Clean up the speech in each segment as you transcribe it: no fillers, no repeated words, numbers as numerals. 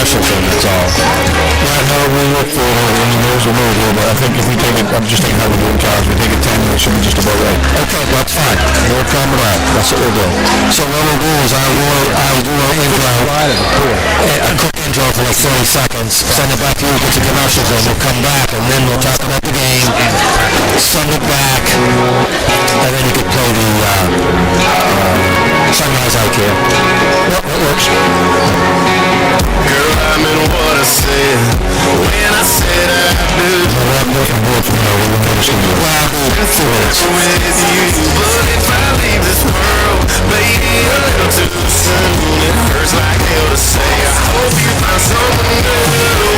commercial thing, that's all. Right now, we look for, there's a little here, but I think if we take it, I'm just thinking how we're doing cars, we take it 10 minutes, should be just about right. Okay, well, that's fine. No problem at all. That's what we'll do. So what we'll do is I'll do an intro, a quick intro for like 30 seconds, send it back to you, get the commercials in, we'll come back, and then we'll talk about the game, send it back, and then you can play the Sunrise IQ. Yep, that works. Girl, I meant what I said when I said I do. I'm looking forward to now, we're going to see you. Well, With you, but if I leave this world, baby, a little too soon. It hurts like hell to say. I hope you find someone new.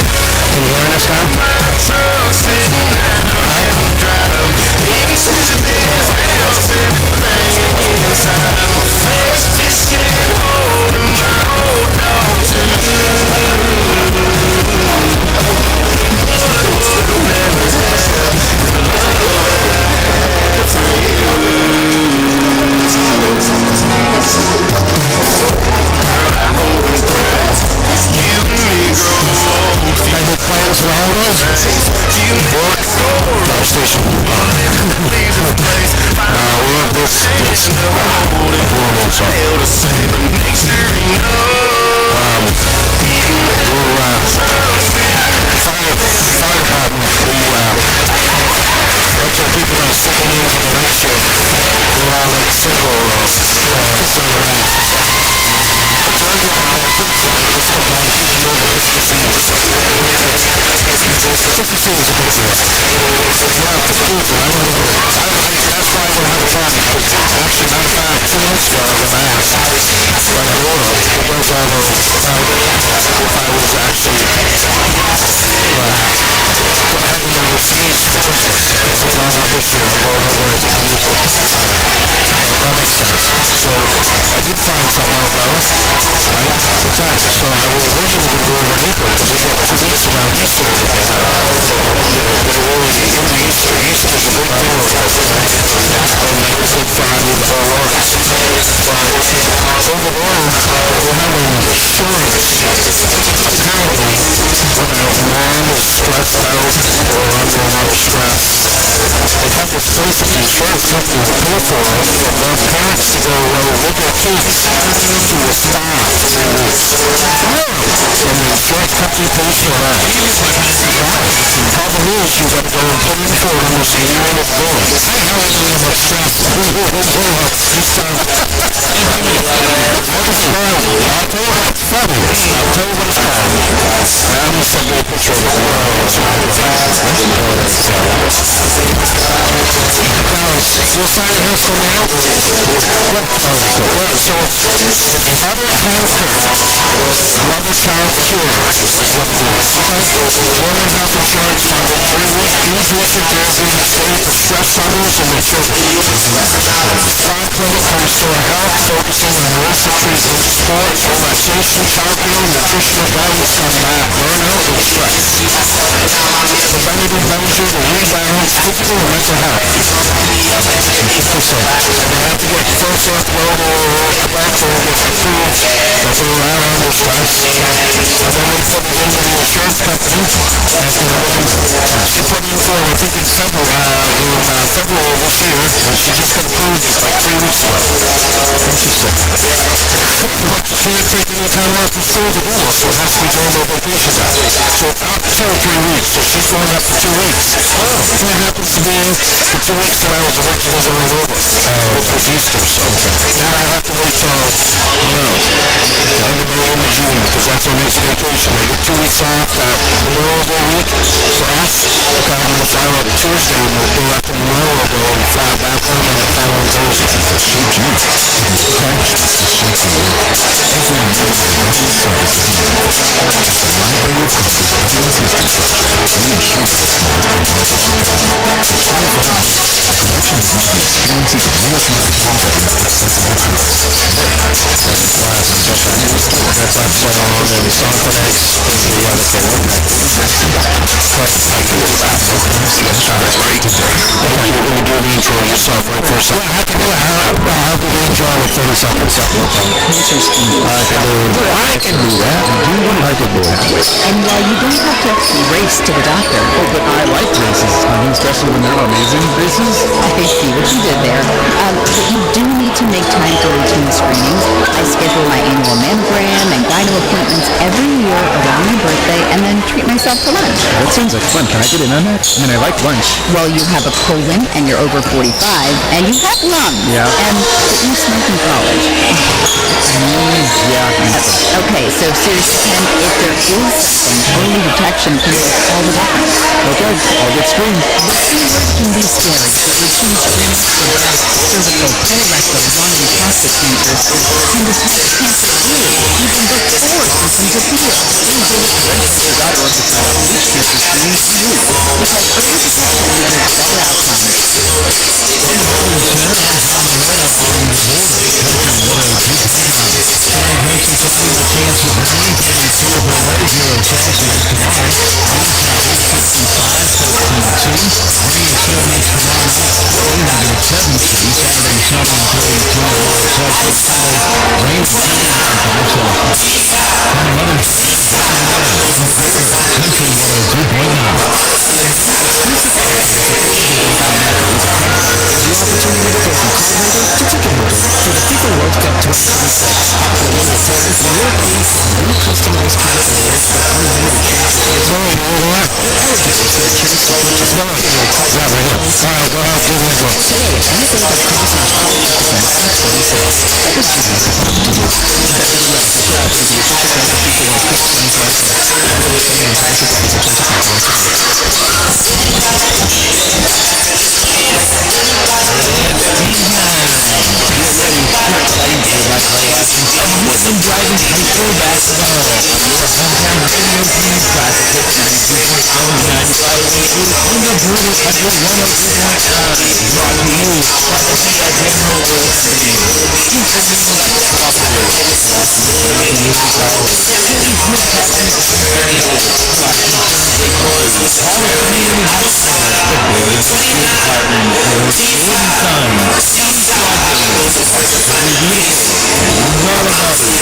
can you hear us now? My truck sitting out and drive. Even since you've been else, everything inside my face just can't hold my old dog to Plans for all those? Gas station. We're this. Fire department. Lots of people that are sitting in for the night shift. They're all like single, that's why I don't have a problem. Actually, matter of fact, 2 months ago, I was asked when I wrote it, it goes over about if I was actually go ahead and refuse Christmas. It's not this year, I'm going over as a music. That makes sense. So I did find something out about it, right? Exactly. So I was originally going to go over in April because we got 2 weeks around Easter over there. But really, in the Easter is a big deal. And it's big fun with the whole works. But overall, we're having insurance. Apparently, when a mom is stressed out or under enough stress, they have this place that the insurance company will pay for their parents to go away with their kids to a spa for 3 weeks. And the insurance company pays for that. The problem is you got to go and put in for it almost a year in advance. I know it's a little stress. This time, what is wrong? I'll tell you what it's fabulous. I'll tell you what it's called. I'm going to send you a picture of it. You'll sign the house for now? So, mother health care, mother child cure is what it is. Women health insurance funded 3 weeks. Use what you do in the state to stress others and their children. 5 clinic to restore health, focusing on holistic treatment, sports, relaxation, childcare, nutritional guidance on burnout and stress. Preventative measures to rebalance physical and mental health. They have to get first upload or back or get approved that they are under stress. And then they put it into the insurance company. And she put in for, I think in February of this year, and she just got approved like 3 weeks ago. Interesting. But she can't take any time off from school to do it, so it has to be during their vacation time. So it's up to 3 weeks, so she's going up for 2 weeks. And it happens to be the 2 weeks that I was originally going over, which was Easter, so now I have to wait till, end of May and June, because that's our next vacation. I get 2 weeks off, Memorial Day week, so off. I'm going to fly out Tuesday, and we'll go up to Memorial Day and fly back home on the following Thursday. That's like so on and Song Connects is the other thing. But I can do that. That's great today. When you do the intro yourself right first. Yeah, I can do it. I'll do the intro with 30 seconds. I can do that. I can do that. I can do it. And while you don't have to race to the doctor, Oh, but I like races, honey, especially when they're amazing races. I see what you did there. But you do need to make time for routine screenings. I schedule my annual mammogram and gyno appointments every year around my birthday and then treat myself to lunch. That sounds like fun. Can I get in on that? I mean, I like lunch. Well, you have a colon and you're over 45 and you have lungs. Yeah. And you smoke in college. Yeah. Okay, so seriously, Ken, if there is something, early detection can make all the difference. Okay, I'll get screened. The keyword can be scary, but routine screenings for breast, cervical, colorectal, lung, and prostate cancers can detect cancer early, even before symptoms appear. Your doctor understands which cancer screenings to do. Because early detection leads to better outcomes. Woodland driving high school basketball. Your hometown radio team classic hit 92.7, 95.2, on the Brutal Country 102.9. Brought to you by the Via General Oil Company. Introducing Cooperative. City Smith Captain Area. Flash Insurance Employees. Hall Community Hospital. The Bailey Police Department. Gordon Sons.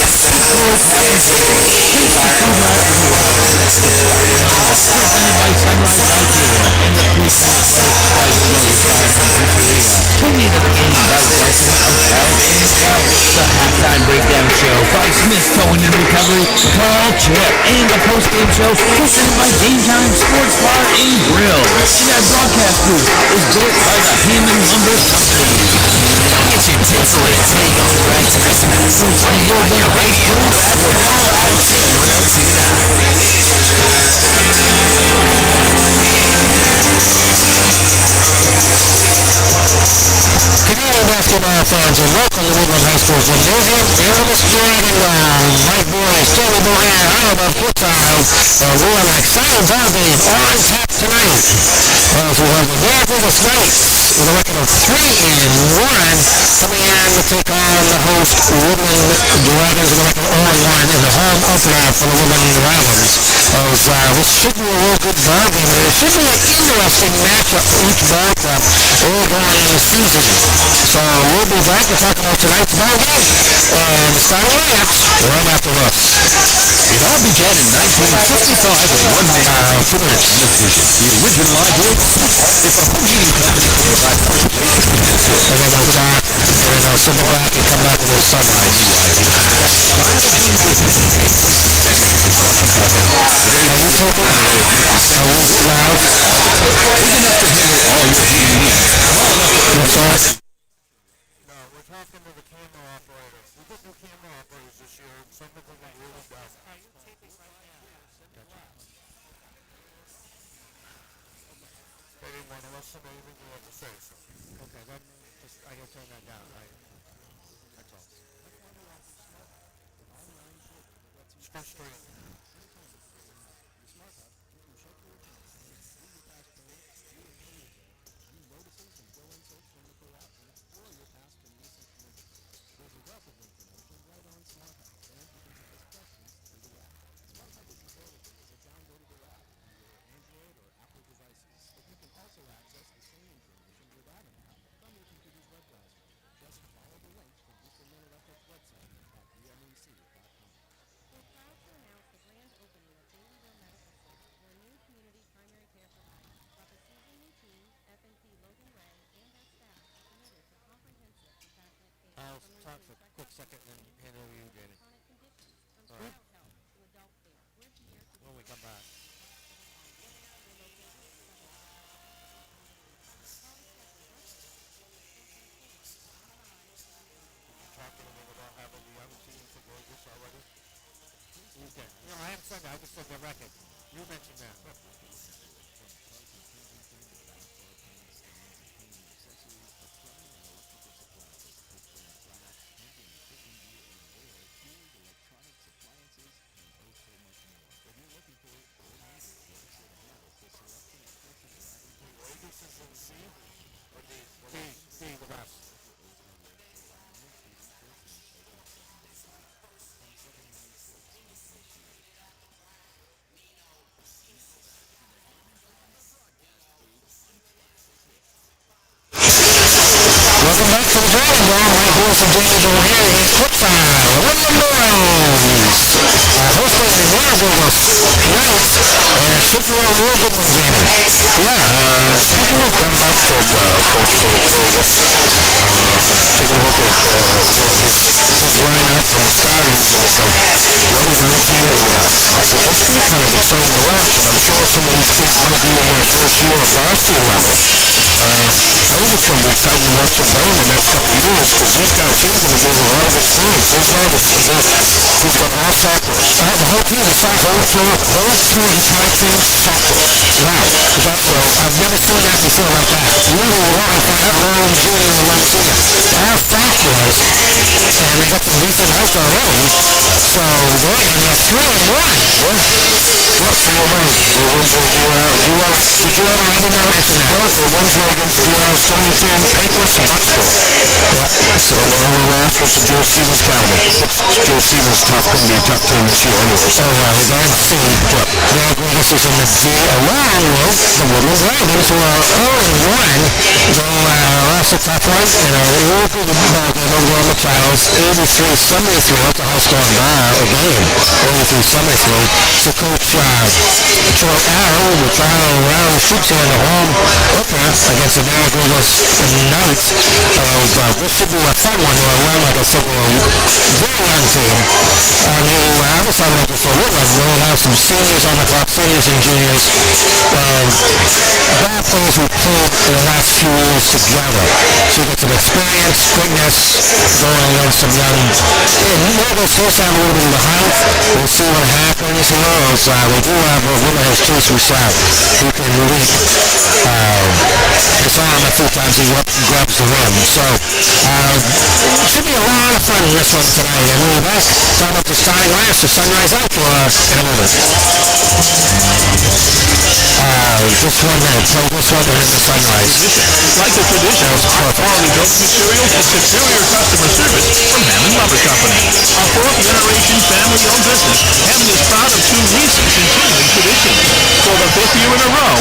The halftime breakdown show by Smith Towing and Recovery, Carl Chip, and the post-game show presented by Game Time Sports Bar and Grill. And our broadcast booth is built by the Hammond Lumber Company. Get your tinsel and take on the right to Christmas. On Woodland Radio, Canadian basketball fans and local Woodland High School gymnasium, here on the starting ground. Mike Boyce, Tony Moran, Alabama football. We have an exciting ball game on tap tonight. As we have the Narraguagas Knights with a record of 3-1, coming in to take on the host Woodland Dragons with a record of 0-1 in the home opener for the Woodland Dragons. This should be a real good ball game. It should be an interesting matchup for each ball club early on in the season. So we'll be back to talk about tonight's ball game and start lineups right after this. It all began in 1955 with one man television. The original idea, if a home heating company could provide fertilization And then they'll talk, and they'll sit back and come back with a sunrise. No, we're talking to the camera operators. We get new camera operators this year, and some of them are really dumb. They didn't want to listen to anything you had to say, so. Okay, then just, I gotta turn that down, right? That's all. It's frustrating. talk for a quick second and then hand it over to you, Jamie. All right. When we come back. Talking a little about having you haven't seen Narraguagas already? Okay. No, I haven't said that. I just said the record. You mentioned that. D, the best. Welcome back to the Dragon Ball. My voice and James over here in Quickfire. Woodland hosting the Narraguagas tonight, and Super Bowl Woodland Jamie. Yeah, taking a look back to Coach Vegas. Taking a look at his lineup and starters and some what he's looking at. So it's been kind of exciting to watch, and I'm sure some of these kids might be in their first year of varsity level. I think it's going to be exciting to watch him play in the next couple of years because this guy seems to give a lot of experience. He's got all factors. The whole team is whole two entire teams factors. Wow. I've never seen that before like that. Really long for that long junior and one senior. All factors. And they got the recent house already. So they're 3-1. What? 3-1. Did you ever have a mention that? No, the ones where against the Stonington Patriots and Bucksville. Yeah. So the last was the Joe Stevens Academy. Joe Stevens going to be a tough team this year anyway. So we're going to see what Narraguagas is in the D along with the Woodland Dragons who are 0-1. They lost a tough one and a real good ball game over on the Trials. 83-73 at the high score game. 83-73. So Coach Troy Arrow will try around shoots here in the home opener against the Narraguagas tonight. This should be a fun one. Like I said, very young team. On the other side of it for Woodland, we'll have some seniors on the clock, seniors and juniors. Bad players who played in the last few years together. So you get some experience, quickness, going against some young. Maybe still sound a little bit behind. We'll see what happens here. We do have Woodland has Chase Roussel, who can lead his arm a few times. He grabs the rim. So it should be a lot of fun in this one tonight. And we'll be back talking about the starting lineup, the Sunrise Outdoor in a moment. Just 1 minute. Play this one and then the Sunrise. Like the tradition, quality building materials and superior customer service from Hammond Lumber Company. A fourth-generation family-owned business, Hammond is proud of 2 recent continuing traditions. For the 5th year in a row,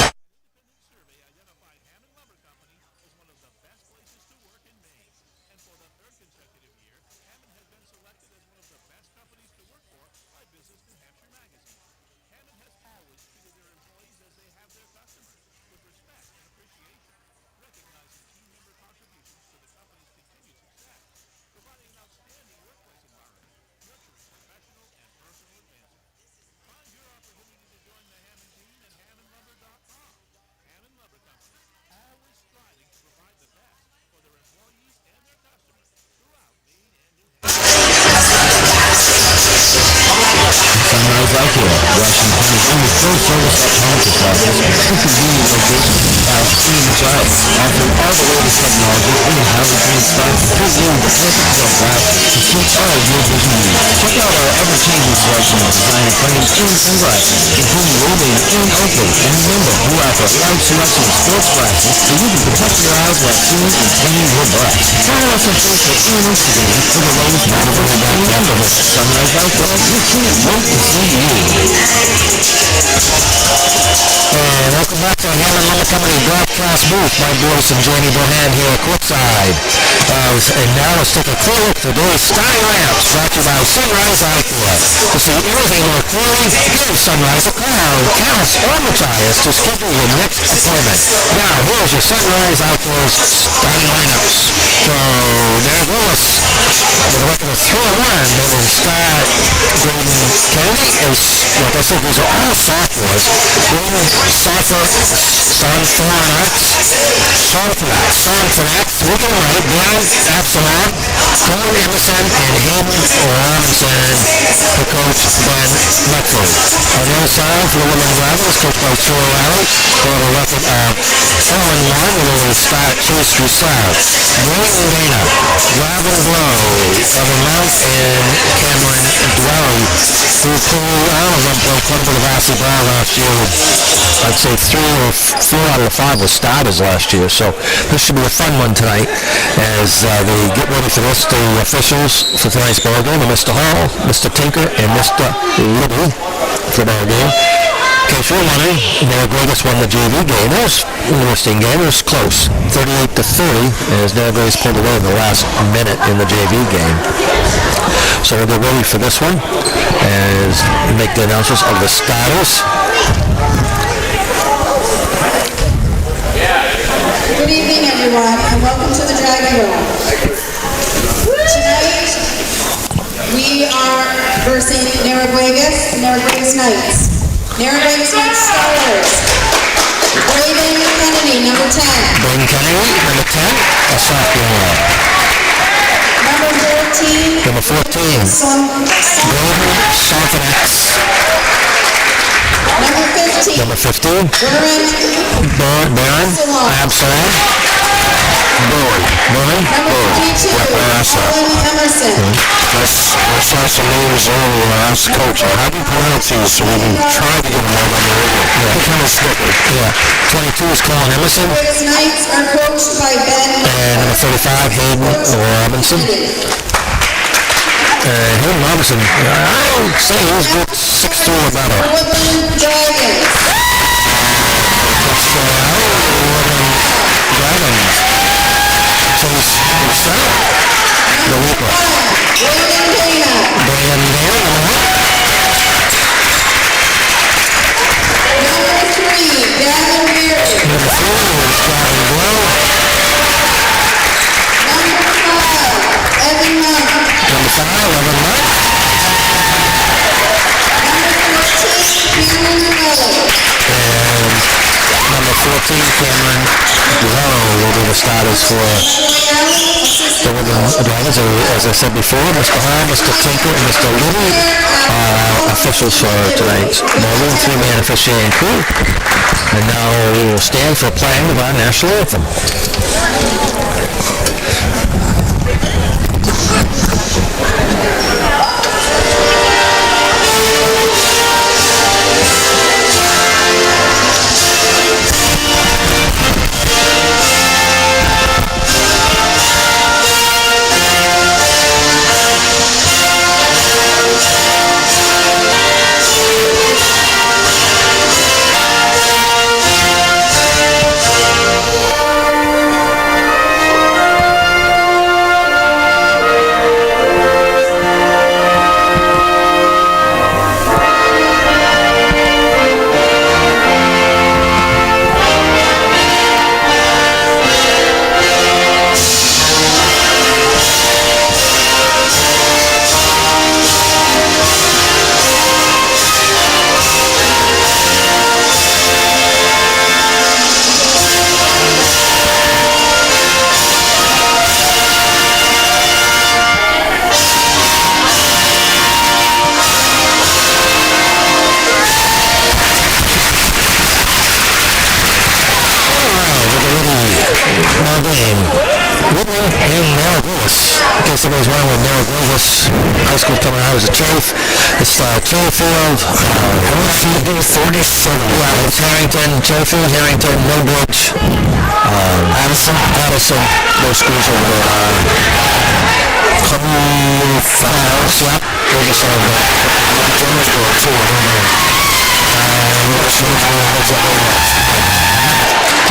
survey identified Hammond Lumber Company as one of the best places to work in Maine. And for the 3rd consecutive year, Hammond has been selected as one of the best companies to work for by Business New Hampshire magazine. Hammond has always treated their employees as they have their customers, with respect and appreciation, recognizing team member contributions to the company's continued success, providing an outstanding workplace environment, nurturing professional and personal advancement. Find your opportunity to join the Hammond team at HammondLumber.com. Hammond Lumber Company, always striving to provide the best for their employees and their customers throughout Maine and New Sunrise Outdoor, Washington is only full-service optometrist office with 2 convenient locations in the South, offering all the latest technology in halogen stock to give you the perfect field glass to suit all your vision needs. Check out our ever-changing selection of designer frames and sunglasses, including rolling and open. And remember, we offer a wide selection of sports glasses so you can protect your eyes while seeing and cleaning your breath. Follow us on Facebook and Instagram for the latest models and neighborhood. Sunrise Outdoor, we can't wait to see you. And welcome back to Hammond Lumber Company broadcast. broadcast booth. My boys and Jamie Bohan here courtside. And now let's take a clear look at today's starting lineups brought to you by Sunrise Outdoor. To see everything more clearly, give Sunrise a call, Cass, or Matthias to schedule your next appointment. Now, here's your Sunrise Outdoors starting lineups. So, there goes. With a record of 3-1, they will start Graydon Kennedy is, like I said, these are all sophomores. Graydon Sophomore, Sonfanax, looking right, Brian Absalom, Colin Emerson, and Hayden Robinson, the coach Ben Metford. On the other side, for the Woodland Ravens, coached by Troy Riley, got a record of 4-1, where they will start Chase Roussel, Morgan Dana, Robin Blow, Evan Mount, and Cameron Dwelly, who played, quite a bit of varsity ball last year. I'd say 3 or 4 out of the 5 were starters last year, so this should be a fun one tonight as they get ready for this. The officials for tonight's ball game are Mr. Hall, Mr. Tinker, and Mr. Libby for their game. In case you're wondering, Narraguagas won the JV game. That was an interesting game. It was close, 38-30, as Narraguagas pulled away in the last minute in the JV game. So we'll get ready for this one as we make the announcements of the starters. Good evening, everyone, and welcome to the Dragon Room. Tonight, we are versing Narraguagas, Narraguagas Knights. Narraguagas Knights starters. Braden Kennedy, number 10. Braden Kennedy, number 10, a sophomore. Number 14. Number 14, Golden Sonfanax. Number 15. Baron Absalom. Baron. Number 52. Colin Emerson. I saw some names earlier and I asked the coach, how do you pronounce these so we can try to get them all on the radio? Yeah. Kind of slippery. Yeah. 22 is Colin Emerson. Narraguagas Knights are coached by Ben. And number 35, Hayden Robinson. Hayden Robinson, I would say he's good 6'2" or better. Woodland Dragons. That's Woodland Dragons. So he's set. The Weeper. Brandon Dana. Brandon Dana. Number 3, Gavin Beard. Number 4 is Gavin Blow. Number 5, Evan Mount. Number 5, Evan Mount. Number 14, Cameron Dwelly. And number 14, Cameron Dwelly will be the starters for the Woodland Dragons. As I said before, Mr. Hall, Mr. Tinker, and Mr. Libby are officials for tonight's ball game, 3-man officiating crew. And now we will stand for playing of our national anthem. Woodland and Narraguagas. In case somebody's wondering what Narraguagas High School coming out as a turf, it's turf field, 47. Yeah, it's Harrington, turf field, Harrington, Millbridge, Addison, those schools over there. Files, yep, those are some of them. Jonesboro too, I don't know.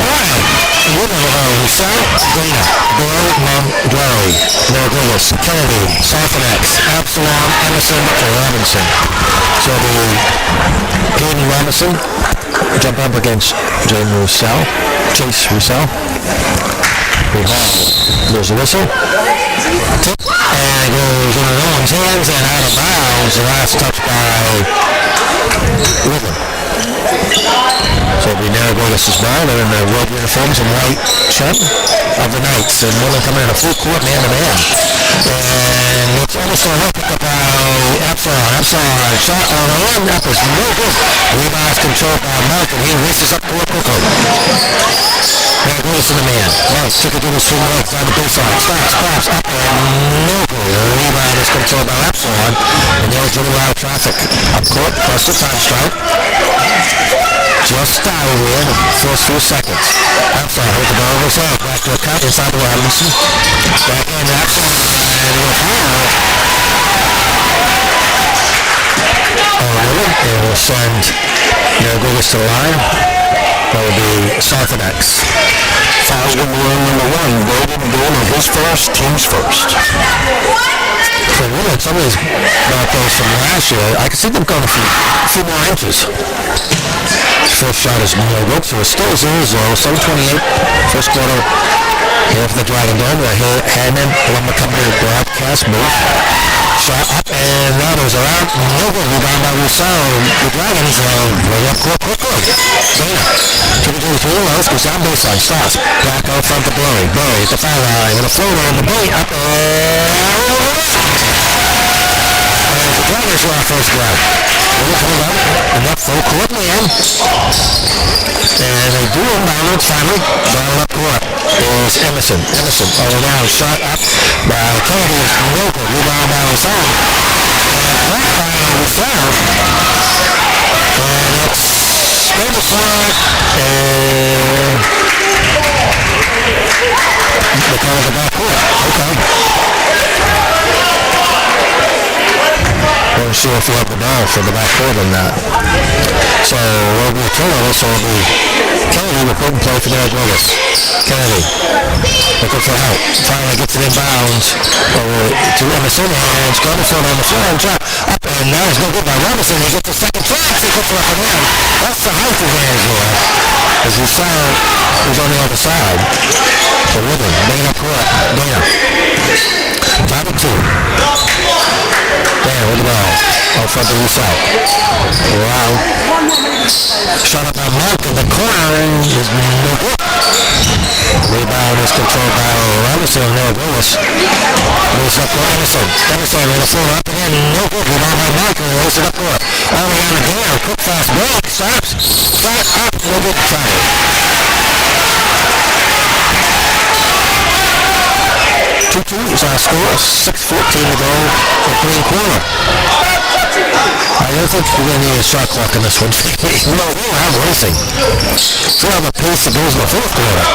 Alright. Woodland, Rousseau, Dana, Doyle, Mom, Glory, Narraguagas, Kennedy, Sophonex, Absalom, Emerson, Robinson. So the Caden Robinson jump up against Chase Roussel. There's a whistle. Tip, and it goes in Owen's hands and out of bounds. The last touch by Woodland. So it'll be Narraguagas' ball. They're in their red uniforms and white shirt of the Knights. And Woodland coming in a full court man-to-man. And it's almost a hook up by Absalom. Shot on the run. That was no good. Rebounds controlled by Mark, and he races up court quickly. Narraguagas in the man. Mark took a dribble swing legs down the baseline. Stops, pops, up, and no good. The rebound is controlled by Absalom. And they'll dribble out of traffic. Up court, plus the time strike. Just started here in the first few seconds. Absalom hit the ball over his head. Back to a cut inside the Robinson. Back in Absalom. And with foul. It will send Narraguagas to the line. That will be Sophonex. Foul's going to be number 1. Logan doing his first, team's first. For Woodland, some of these those from last year, I can see them going a few more inches. First shot is no good, so it's still 0-0, 7:28, first quarter. Here for the Dragon Dome, Hannon, Lumber Company broadcast booth. Shot up, and that was around. No good, rebound by Rousseau. The Dragons way up court quickly. Dana, triple to the three lows, goes down baseline, stops. Back out front to Burry. Burry at the foul line, and a floater on the bait, up, and the Dragons were our first grab. Coming up, and up full court man. And they do inbound it finally. Ball up court is Emerson. All around, shot up by Kennedy. No good, rebound by Rousseau. And back by Rousseau. And it's number 5. And they call it the back court. Okay. We're sure if you have the ball for the back court or not. So we'll be turnover, so it'll be Kennedy will put and play for Narraguagas. Kennedy looking for help. Finally gets it in bounds to Emerson, and Robinson on the floor and drop up, and now it's no good by Robinson. He gets the second try. He puts it up and in. That's the height advantage there. As we saw, he's on the other side. So Woodland, Dana court. Dana. 5-2. Dana with the ball. Out front to Rousseau. Wow. Shot up by Mark in the corner. Is no good. Rebound is controlled by Robinson and Narraguagas. Moves up for Emerson. Emerson with a floor up and in. No good. Rebound by Mark and races it up court. All the way on again. Quick fast break. Stops. Shot up. No good. Travel. 2-2 is our score. 6:14 to go. Opening quarter. I don't think we're going to need a shot clock in this one. No, we'll have racing. We'll have a pace that goes in the fourth quarter.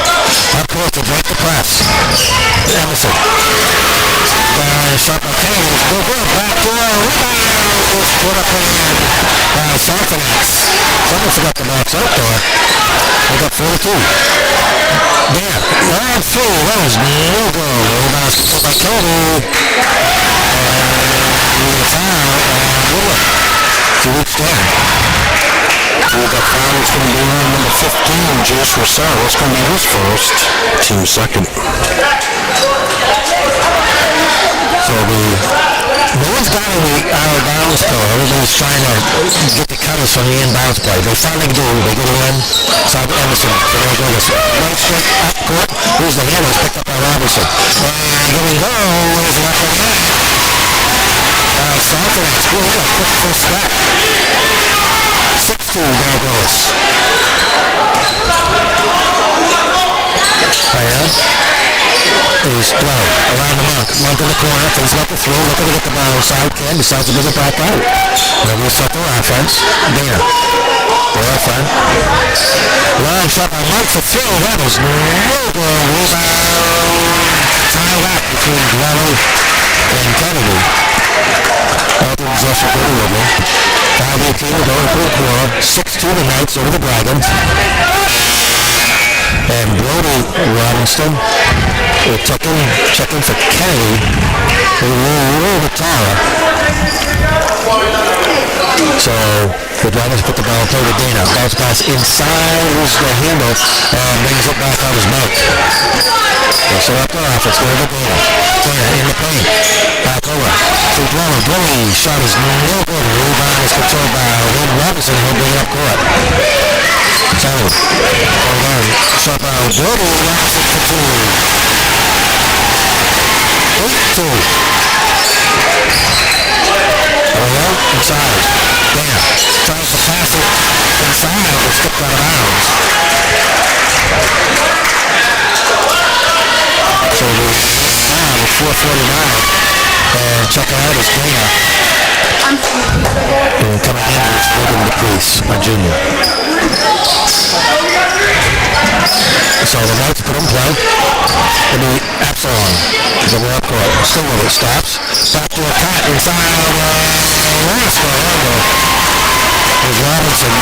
Up court to break the press. Emerson. Shot by Kennedy. No good. Back door. Rebound. Put up in Sophonex. Someone forgot the box out there. They got 42. There. Round 3. That was no good. Rebound put by Kennedy. And foul. Woodland. 2 weeks down. We got foul. It's going to be on number 15, Chase Roussel. It's going to be his first, team second. So no one's got any out of bounds though. Everybody's trying to get the cutters from the inbounds play. They finally do. They get it in. South Emerson for Narraguagas. Right foot up court. Here's the handle. It's picked up by Robinson. And here we go. There's left one in. Sophonex. Boy, we got a quick first back. 6-2 Narraguagas. Is Blow around the mark. Monk in the corner. Things left the throw. Looking to get the ball inside. Ken decides to bring it back out. Then we'll start the offense. Dana. They're up front. Long shot by Monk for 3. That was no good. Rebound. Tie back between Glover and Kennedy. All things left for Woodland. 5-18 to go in the third quarter. 6-2 the Knights over the Dragons. And Brody Robinson checking for Kenny. A little bit taller. So the drivers put the ball play to Dana. Bounce pass inside was the handle and brings it back on his mark. So up the offense, go to Dana. Dana in the paint. Back over. To Dwelly. Dwelly shot is no good. Rebound is controlled by Wynn Robinson. He'll bring it up court. So, hold on. Shot by Brody Robinson for two. 8-2. Inside. Dana tries to pass it inside, but skipped out of bounds. So now with 4:49, and checking out is Dana. And coming in is Woodland the Priest, a junior. So the Knights put in play. And the Absalom is over up court. Still with it. Stops. Back to a cut inside. Last for Orlando. There's Robinson.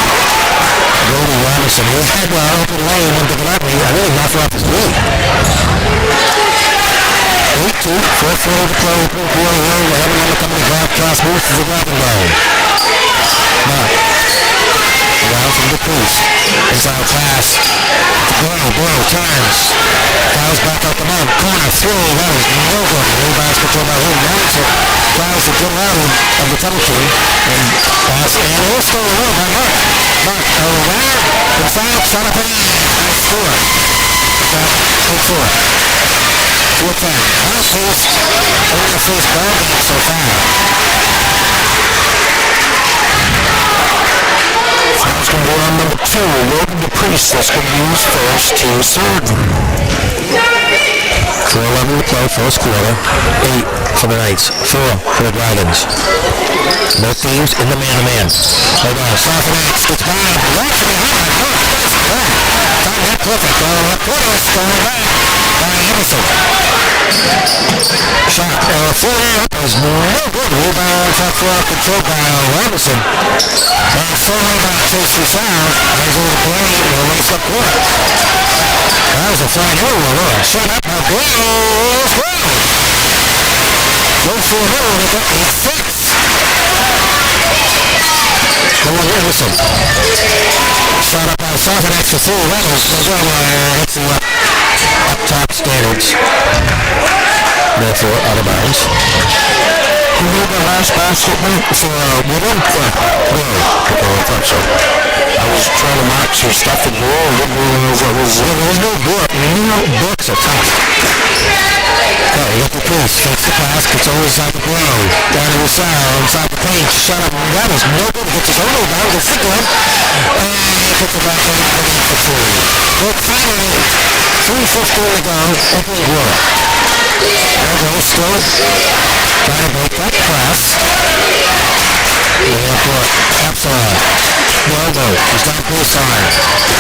Brody Robinson. He had open lane. Went to the left. He really knocked off his knee. 8-2. 4:40 to play. Open quarter. Everyone to come to the broadcast booth is the grabbing line. Mark. Around from the Priest. Inside pass. Boyle turns. Fouls back out the mount. Corner through. That is no good. Rebounds controlled by Will Robinson. Fouls to get out of the double team. And pass. And also a roll by Mark. Mark around. Inside. Shot up and in. Nice score. 8-4. 4-10. House Priest. Only the first ball game so far. Fouls going to go on number 2. Logan the Priest. That's going to use first to serve. 4:11 to play, first quarter. 8 for the Knights. 4 for the Dragons. Both teams in the man-to-man. Hold on. Southampton gets by. Right from behind. Time to hit Clifford. Up quarter. Going back. By Emerson. Shot. 4 up is no good. Rebound. Top 4 controlled by Robinson. And 4 rebound chase for foul. There's a little play. And race up court. That was a fine hole. Shut up. Now goes. Go for a hole. They got 8-6. Going Emerson. Shot up by South and extra 4. Reynolds goes over and hits him up top standards. Therefore, out of bounds. Who made the last basket for Woodland? No, I thought so. I was trying to mark some stuff in the wall. There's no book. Books are tough. Okay, you got the Priest. Takes the pass. Gets over inside the blow. Down to the side. Inside the paint. Shut up. That is no good. Gets his own rebound. Gets the gun. And he puts it back in for 2. Well, finally, 3:15 to go. Open quarter. There goes still. Trying to break that press. Absalom. Logo. He's got a baseline.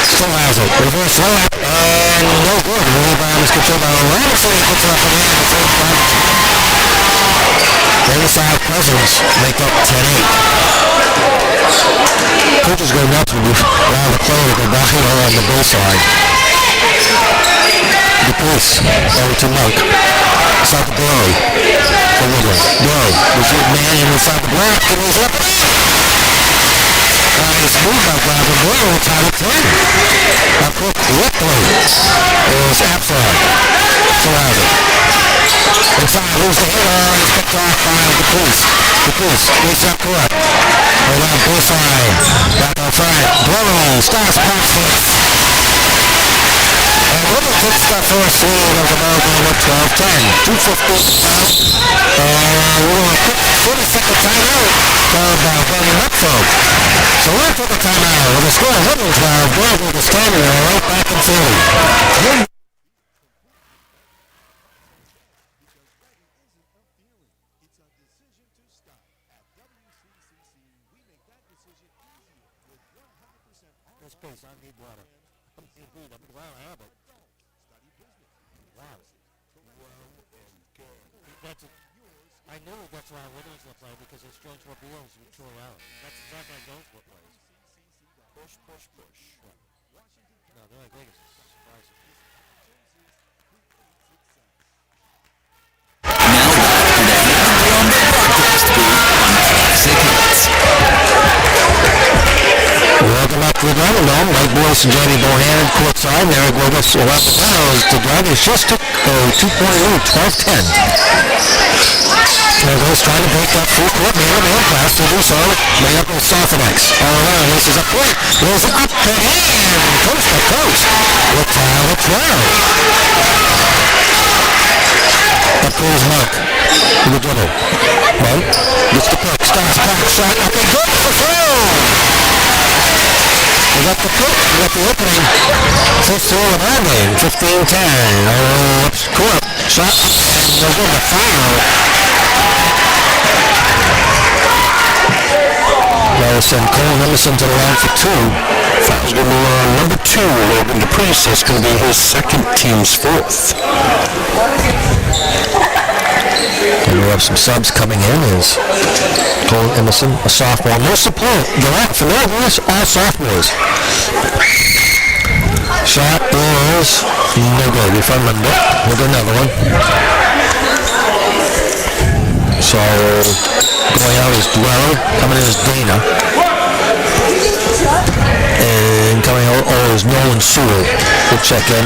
Still has it. Reverse layup. And no good. Rebound is controlled by Robinson. He puts it up and in. The third front. Inside Cousins make up 10-8. Coaches go nuts when you allow the player to go back on the baseline. The Priest. Over to Monk. Inside the Blow. For Woodland. Blow. There's a man inside the block. And he's up. Nice move by Glavin. Blow. Tied at 10. Now quick quickly is Absalom. Still has it. Inside. Lose the hitter. He's picked off by the Priest. The Priest. Leads up court. Around baseline. Back on front. Blow. Starts pass hits. And Woodland takes the first lead of the ball game at 12-10. 2:15 now. And we're going to quick 40-second timeout. Called by Brandon Upfold. So we'll take a timeout with a score of Woodland 12. Brandon is 10. We're right back in Philly. I need water. Wow, I have it. Wow. I know that's why Woodlands will play, because it's Jonesboro Beals with Troy Allen. That's exactly how Jonesboro plays. Push. No, Narraguagas is surprising. Now back to the on the broadcast booth on Classic Hits. Welcome back to the Driving Dome. Mike Boyce and Jamie Bohannon courtside. Narraguagas will have the Browns. The Dragons just took a 2-point lead, 12-10. Narraguagas trying to break that full court man-to-man pass. To do so, lay up with Softenex. All around, this is a point. There's an up and in, coast to coast. With Tyler 12. Up goes Monk. To the dribble. Monk gets the pick. Starts back shot. Up and good for throw. We got the pick. We got the opening. First throw of our game. 15-10. Oh, up court. Shot. And no good. The foul. They'll send Cole Emerson to the line for two. Foul's going to be on number 2, Logan DePriest. That's going to be his second, team's fourth. And we have some subs coming in. Is Cole Emerson, a sophomore. No support. For Narraguagas, all sophomores. Shot is no good. If I remember, we'll get another one. So going out is Dwell. Coming in is Dana. And coming out is Nolan Sewell. We'll check in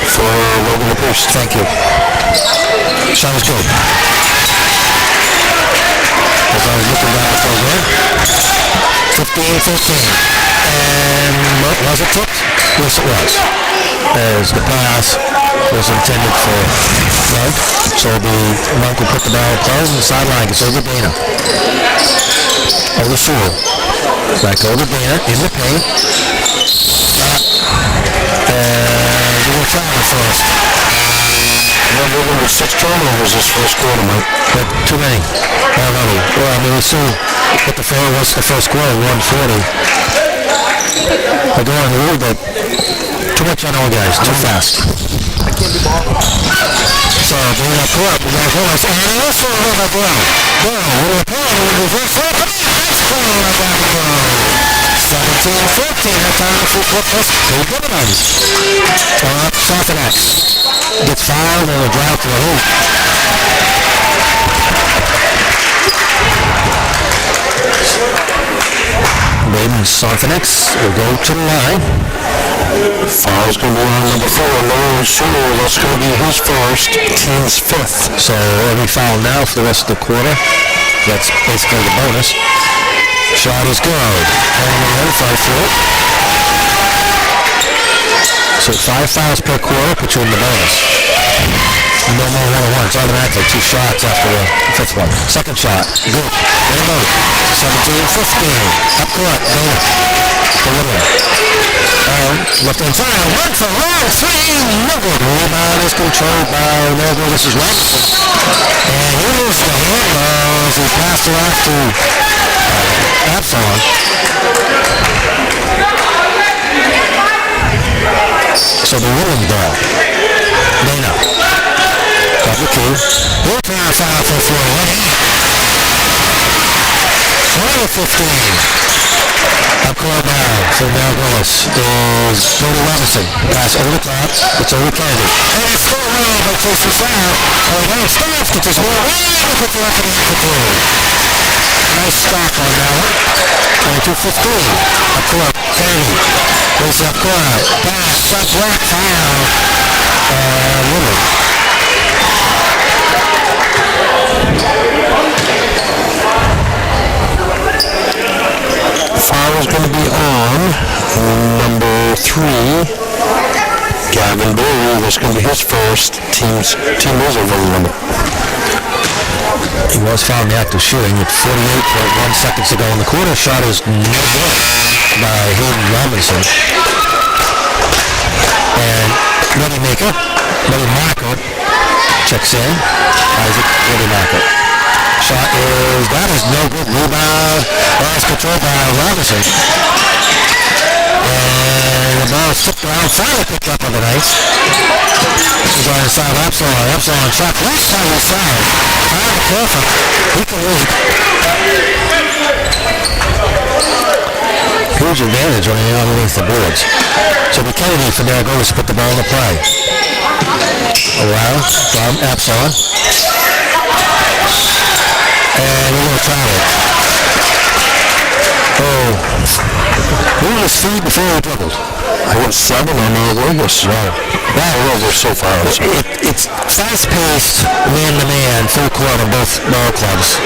for Logan LaPierce. Thank you. Shot is good. As I was looking down the program. 15-15. And was it tipped? Yes, it was. As the pass was intended for Monk. So Monk will put the ball close on the sideline. It's over Dana. Over Sewell. Back over Dana in the paint. Stop. And we will try it first. Number 6 turnovers this first quarter, Mike. But too many already. Well, I mean, we saw what the fair was the first quarter, 140. They're going a little bit too much on all guys, too fast. I can't be ball. So, bring that court. We got to go. And also a little bit down. Down. We're going to play. We're going to go for it. That's cool. We're going to go. 17-14. That time the full court plus two dividends. Softenex gets fouled and a drive to the hoop. Baden Softenex will go to the line. Foul's going to be on number 4, Nolan Sewell. That's going to be his first, team's 5th. So every foul now for the rest of the quarter. That's basically the bonus. Shot is good. And the 5 through it. So 5 fouls per quarter puts you in the bonus. No more one-on-ones. Automatically 2 shots after the 5th one. Second shot. Good. There you go. 17-15. Up court. Dana. Delivery. Left hand side. 1 for 1. 3. No good. Rebound is controlled by Narraguagas' Robinson. And here's the handball as he passed it off to Absalom. So the Woodland ball. Dana. Double key. He'll try a foul for 4. 15. Up court now for Narraguagas is Brody Robinson. Pass over the top. It's over Kennedy. And it's still away by Casey Foul. Oh, no, Stars gets his ball right with the left hand for 2. Nice stop on that one. 22-15. Up court. Kennedy. Goes up court. Pass. Shot block. Foul. Woodland. Foul is going to be on number 3, Gavin Bowie. That's going to be his first. Team is over the limit. He was found in the act of shooting with 48.1 seconds to go in the quarter. Shot is no good by Hayden Robinson. And Buddy Marker checks in. Isaac Buddy Marker. Shot is no good. Rebound. Ball's controlled by Robinson. And the ball is flipped around. Finally picked up on the ice. This is on the side of Absalom. Absalom shot left side of the side. Careful. He can lead. Huge advantage running out underneath the boards. So the Kennedy for Narraguagas put the ball into play. Around from Epsilon. And a little travel. Oh. What was his feed before he dribbled? I got 7 on Narraguagas. Wow. Well, they're so far. It's fast-paced, man-to-man, full court on both ball clubs.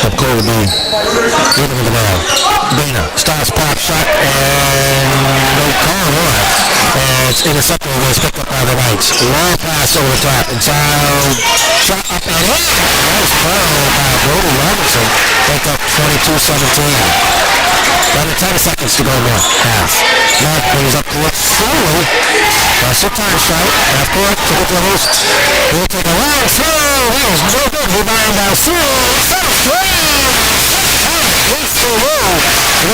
Up clear to be even with the ball. Bina starts pop shot and no call on it. And it's intercepted and it's picked up by the Knights. Long pass over the top. Inside shot up and in. Nice play by Brody Robinson. Take up 22-17. Under 10 seconds to go in the half. Mark brings up court slowly. Some time shot. Half court. Took it to the host. He'll take a long throw. That was no good. Rebound by through. First frame. Reach the low.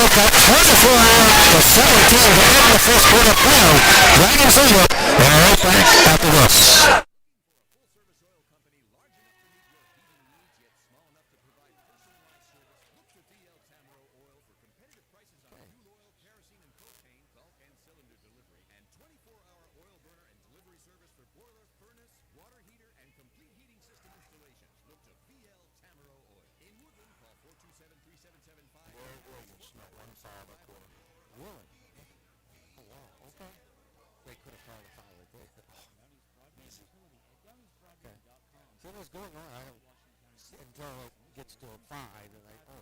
Look at 24 to 17 to end the first quarter play. Dragons in it. And right back at the Wolves. So what's going on until it gets to a 5 and like, oh.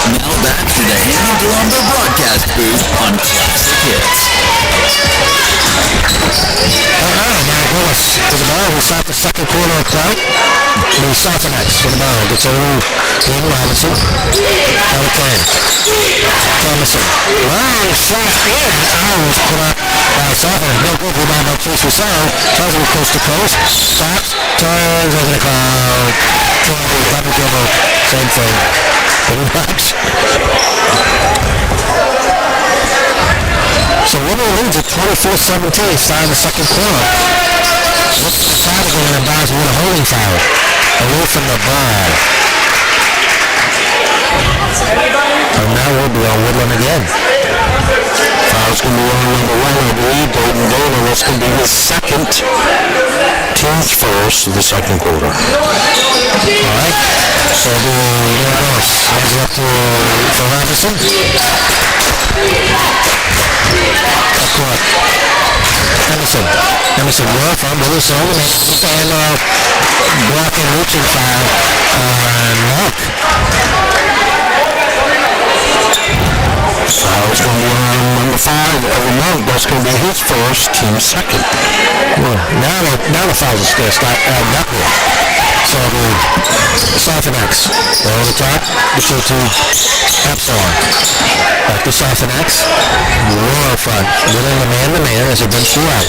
Now back to the Hand Lumber broadcast booth on Classic Hits. Alright, now Willis to the ball. We start the second quarter of play. We start the next for the ball. Gets over David Robinson. Out of 10. Thomason. Long shot in. Owls put up by Southern. No good rebound by Chase Rousseau. Tries to go coast to coast. Stops. Turns over the crowd. Double dribble. Same thing. Pretty much. So Woodland leads at 24-17, starting the second quarter. Looks like Tyler going in bounds with a holding foul. Away from the ball. And now we'll be on Woodland again. Foul's going to be on number 1, I believe. Bowden Dana, that's going to be his second. Team's first of the second quarter. Alright. So there it goes. Hands it up to Robinson. Up court. Emerson well from Willis over and blocking reaching foul on Mark. Foul's going to be on number 5, Evan Monk. That's going to be his first, team second. Well, now the fouls are going to start adding up here. So the Southern X. Over the top, the 2-2 Epsilon. Back to Southern X. War front. Winning the man-to-man as he brings two out.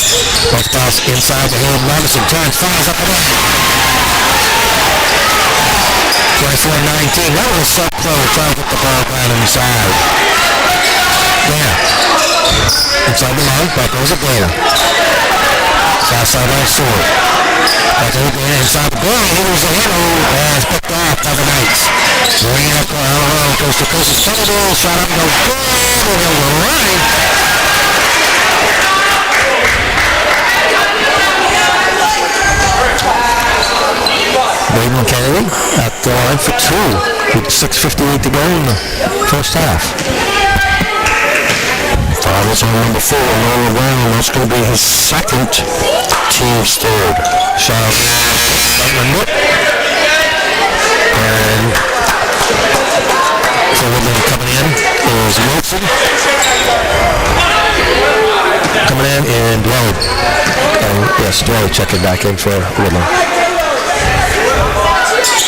Both balls inside the hand. Robinson turns, fires up and in. 24-19. That was so close. Trying to get the ball down inside. There. Inside the line. Back goes a Gator. South side on sword. Back to the Gator. Inside the goal. Here's the handle. And it's picked off by the Knights. Bring it up. Coast to coast. It's trouble. Shot up. No good. Over the line. Braden Kennedy at the line for 2 with 6:58 to go in the first half. Foul's on number 4, Nolan Brown. That's going to be his second, team's third. Shot number. And so Woodland coming in is Wilson. Coming in and Dwelley. Yes, Dwelley checking back in for Woodland.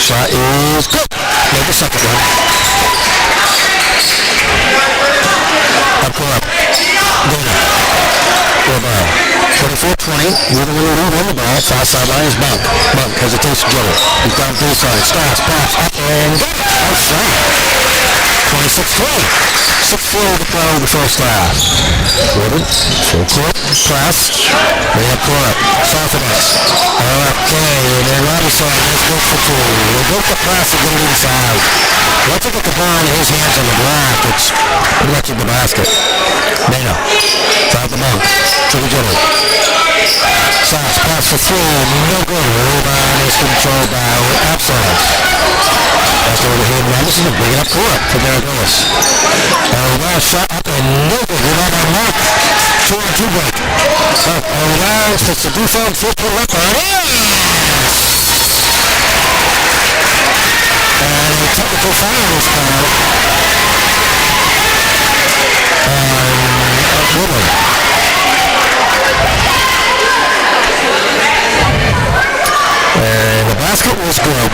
Shot is good. Make the second one. Up court. Dana. 4 ball. 24-20. You're the one who won the ball. Far sideline is Monk. Monk hesitates to dribble. He's down baseline. Starts, pass, up, and got it. Outside. 26-20. 6-4 to play in the first half. Woodland, full court, press. They have court. Softness. Okay, and then Robinson is good for two. They broke the press and get it inside. Let's look at the ball in his hands on the block. It's pretty much in the basket. Mano. Found the Monk. Dribble, dribble. Sauce, pass for three. No good. Rebound is controlled by Absalom. That's over to him. Robinson to bring it up court for Narraguagas. Now shot up and no good. Rebound on Monk. 2-on-2 break. Rebound fits the defense. First put up. And a technical foul is called on Woodland. And the basket was good.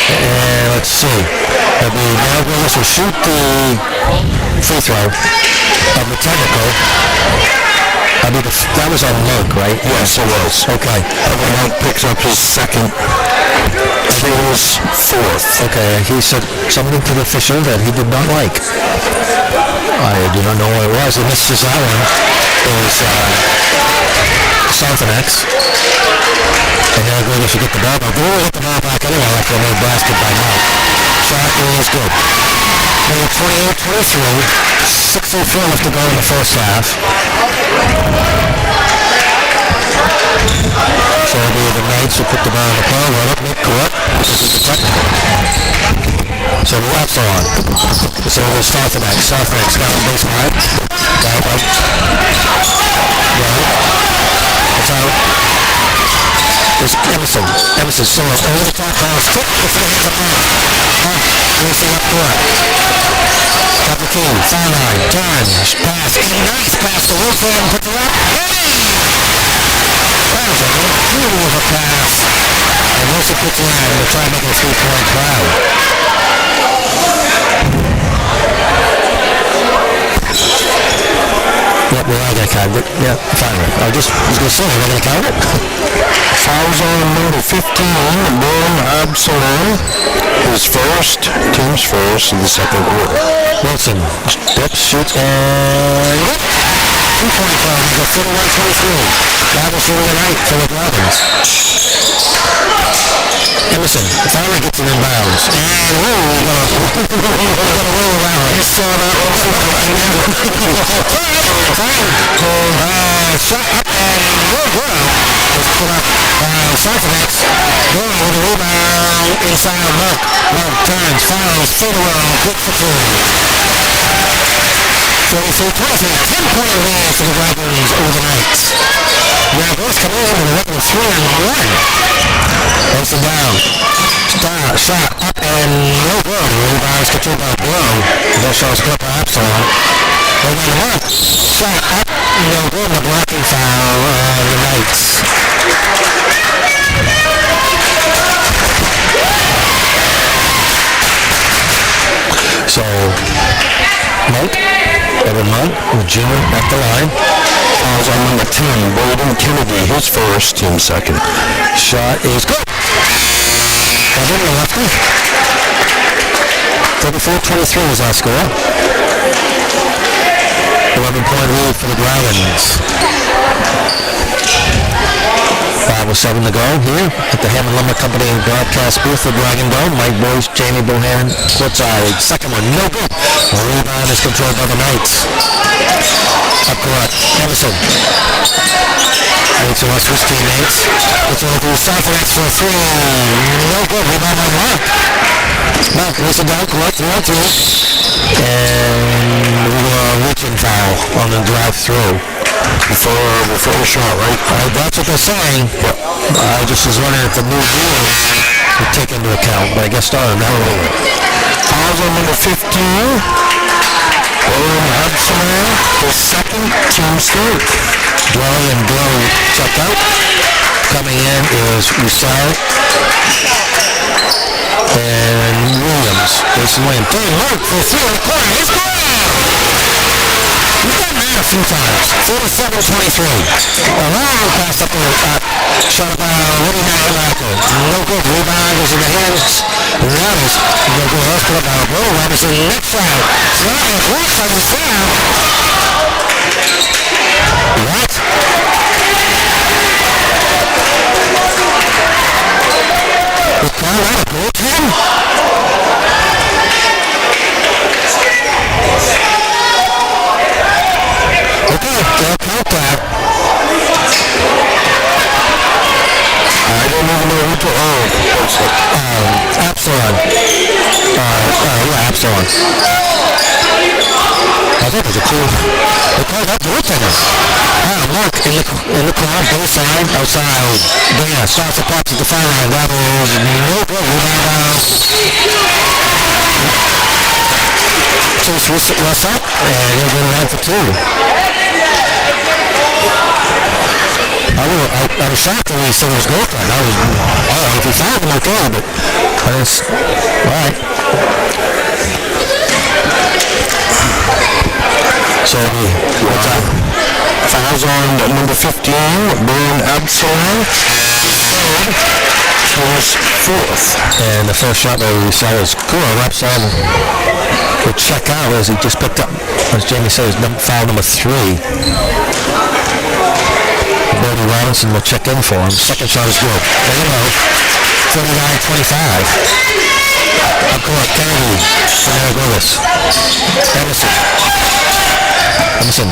And let's see. Narraguagas will shoot the free throw of the technical. I mean, that was on Monk, right? Yes, it was. Okay. And when Monk picks up his second, his fourth. Okay, he said something to the official that he did not like. I do not know what it was. He missed his that one. It was Southernex. And Narraguagas should get the ball back. They will get the ball back anyway after a made basket by Monk. Shot is good. Number 28-23. 6:04 left to go in the first half. So it'll be the Knights who put the ball in the ball. Right up mid-court. This is the technical. So the laps are on. So it was Southernex. Southernex down the baseline. Down up. Right. It's out. There's Emerson. Emerson still over the top pass. Quick before he hits the ball. Here's the left court. Top of King. Foul line. Turn. Pass. Nice pass to Woodland. Put the up. That was a beauty of a pass. And once it puts line, we'll try to make it a 3-point crowd. Yep, we're all going to count it. Yeah, fine. I was going to say, we're going to count it. Fouls on number 15, Boone Absalom. His first, team's first in the second quarter. Wilson, steps, shoots, and... 2-point crowd. He's got 41-23. Bible for the night for the Dragons. Emerson finally gets it in bounds. And we're going to roll around. Just saw that shot up and no good. It's put up by Southernex. Going with a rebound inside Monk. Monk turns, fouls, fadeaway, good for two. 33-23, 10-point lead for the Dragons over the Knights. Now both come in with a record of 3-1. Goes them down. Shot up and no good. Rebounds controlled by Blow. That shot's put by Absalom. They went to Monk. Shot up, no good. The blocking foul on the Knights. So, Monk, Evan Monk, with Junior at the line. Fouls on number 10, Bolden Kennedy, his first, team second. Shot is good. Evan, the lefty. 34-23 was our score. 11-point lead for the Dragons. 5:07 to go here at the Hammond Lumber Company broadcast booth of Dragon Dome. Mike Boyce, Jamie Bohannon, courtside. Second one, no good. The rebound is controlled by the Knights. Up court, Emerson. Knights who lost his teammates. It's over to Southernex for a three. No good. Rebound by Monk. Monk makes it down court, 3-on-2. And we will reaching foul on the drive-through. Before the shot, right? That's what they're saying. Yep. I just was wondering if the new rules would take into account, but I guess not. Fouls on number 15. William Absalom, his second, team's third. Dwelling and Blow checked out. Coming in is Roussel. And Williams. Jason Williams. Third Mark for three in the corner. He's good! He's done that a few times. 47-23. A long pass up the shot by Woody Narraguagas. No good. Rebound goes in the hands. Rattles. No good. Let's put up now. Will Robinson next side. Slide. Left side is down. What? Is called out a goaltend? Okay, they'll count that. I don't even know who to Absalon. Yeah, Absalon. I think it's a cool. They called that goaltender. Mark in the corner, both side, outside. Yeah, starts the puck at the far line. Rebels, no good. Rebound. Chase Russ up, and he'll go around for two. I was shocked when he said it was goaltender. I don't know if he found him okay, but it's all right. So, what's up? Fouls on number 15, Brian Absalom. Third, Thomas fourth. And the first shot that we saw was cool. Absalom will check out as he just picked up, as Jamie says, foul number 3. Brody Robinson will check in for him. Second shot is good. There you go. 39-25. Up court, Kennedy for Narraguagas. Emerson.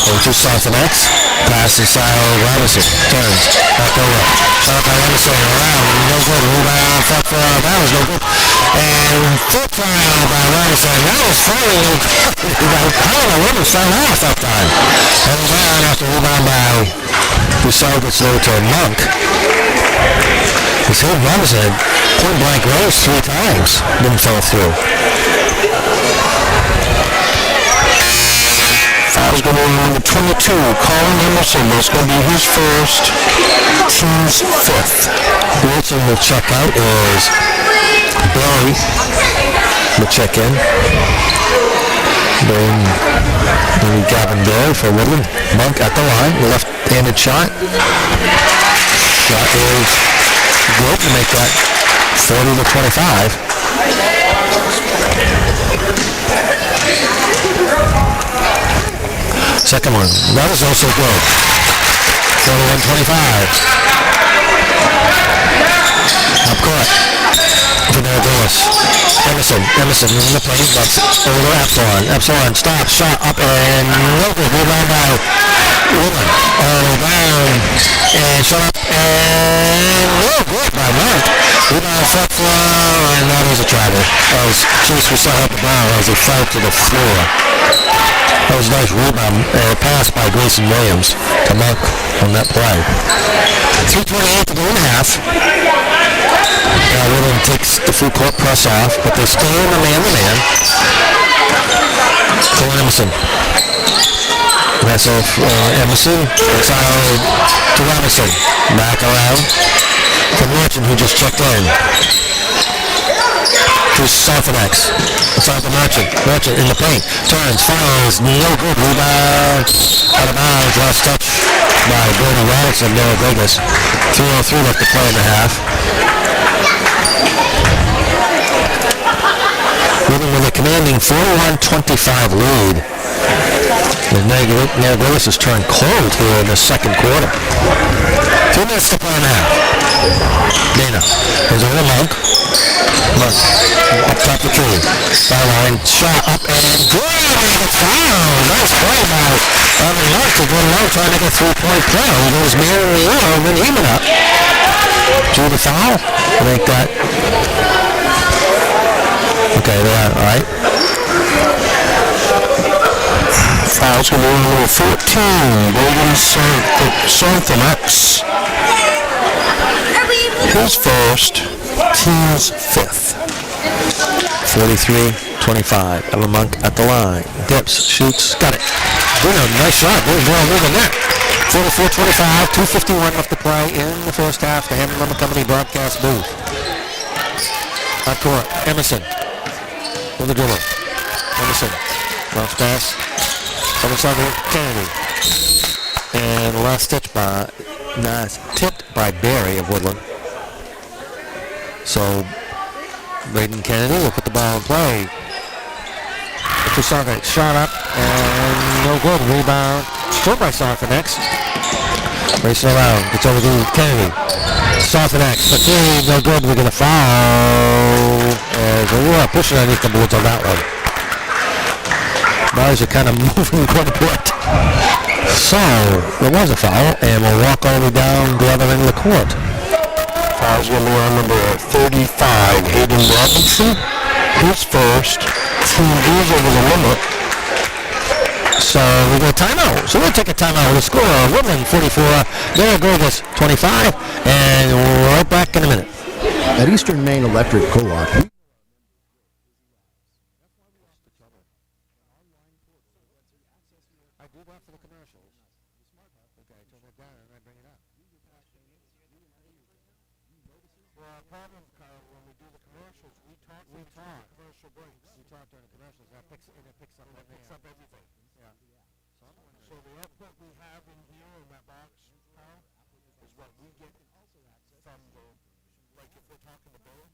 Over to Southanex. Pass inside Robinson. Turns. Back over. Shot by Emerson. Around. No good. Rebound. Fuck for that was no good. And foot foul by Robinson. That was falling. I don't know what was foul off that time. And rebound after rebound by Rousseau gets low to Monk. He's hit Robinson point blank range 3 times. Didn't fall through. Foul's going to be number 22, Colin Emerson. That's going to be his first, team's 5th. Wilson will check out is Barry will check in. Then maybe Gavin Barry for Woodland. Monk at the line, left-handed shot. Shot is good to make that 40-25. Second one. That was also good. 41-25. Up court. For Narraguagas. Emerson in the play. That's over Absalon. Absalon stops. Shot up and no good. Rebound by Woodland. Rebound. And shot up and no good by Mark. Rebound front floor. And that was a travel. That was Chase Russell up the ball as he fell to the floor. That was a nice rebound pass by Grayson Williams to Monk on that play. 3:28 to go in half. Woodland takes the full court press off, but they stay in the man-to-man. Colin Emerson. That's off Emerson. It's out to Robinson. Back around to Merchant, who just checked in. To Southanex. It's out to Merchant. Merchant in the paint. Turns, fouls, no good. Rebound. Out of bounds. Last touch by Brody Robinson. Narraguagas. 3:03 left to play in the half. Woodland with a commanding 41-25 lead. Narraguagas has turned cold here in the second quarter. 2 minutes to play in the half. Dana is over Monk. Monk up top the tree. Byline shot up and good. It's foul. Nice play by Monk to go low trying to get a 3-point play. He goes man in the air and then even up. Drew the foul. I think that. Okay, there, all right. Foul's going to be number 14, William Southanex. His first, team's 5th. 43-25. Monk at the line. Dips, shoots, got it. Nice shot. Very well moving there. 44-25, 2:51 left to play in the first half. The Hammond Lumber Company broadcast booth. On court, Emerson with the dribble. Emerson, bounce pass. From inside Kennedy. And last tipped by Barry of Woodland. So Braden Kennedy will put the ball in play. Softenex shot up and no good. Rebound. Short by Softenex. Racing around. Gets over to Kennedy. Softenex for three. No good. We're going to foul. We are pushing underneath the boards on that one. Bars are kind of moving quite a bit. So there was a foul, and we'll walk all the way down the other end of the court. Foul's going to be on number 35, Hayden Robinson. He's first. Team B's over the limit. So we go timeout. So we'll take a timeout. We'll score Woodland 44, Narraguagas 25, and we're right back in a minute. At Eastern Maine Electric Co-op, So the output we have in here in that box, Carl, is what we get from the, like if we're talking to Bill,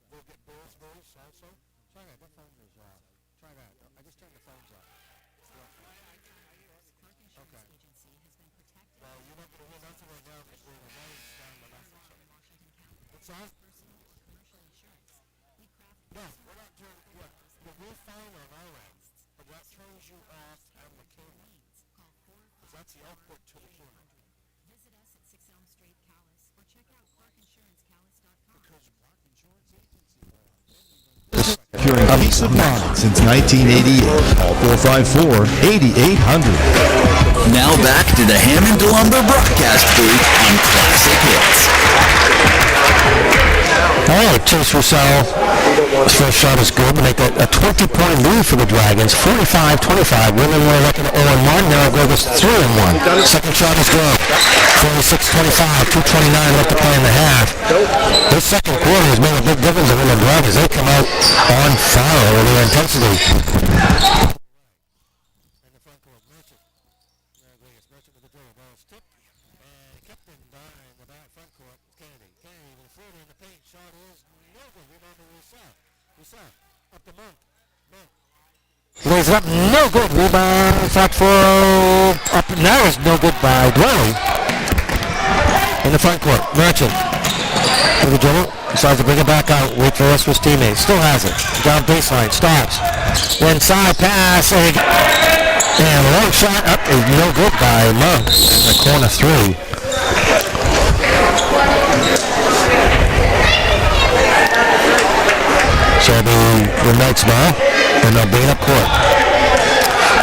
we'll get Bill's voice also. Try that. That phone is off. Try that. I just turned the phones off. Okay. Well, you're not going to hear nothing right now because we're in the lines down the left. What's that? No, we're not turning, we're fine on our end, but that turns you off on the camera. Because that's the output to the camera. Visit us at 6 Elm Street, Calais, or check out ClarkInsuranceCalais.com. Because Clark Insurance Agency. securing peace of mind since 1988. Call 454-8800. Now back to the Hammond Lumber broadcast booth on Classic Hits. All right, Chase Russell. His first shot is good to make a 20-point lead for the Dragons. 45-25. Women were looking at 0-1. Narraguagas 3-1. Second shot is good. 46-25. 2:29 left to play in the half. This second quarter has made a big difference in the Dragons. They come out on fire with their intensity. Lays it up, no good. Rebound, shot for up. Now is no good by Dwelly. In the front court, Merchant with the dribble. Decides to bring it back out. Wait for the rest of his teammates. Still has it. Down baseline, stops. Inside pass, and a long shot up is no good by Monk in the corner three. So the Knights ball, and they'll bring it up court.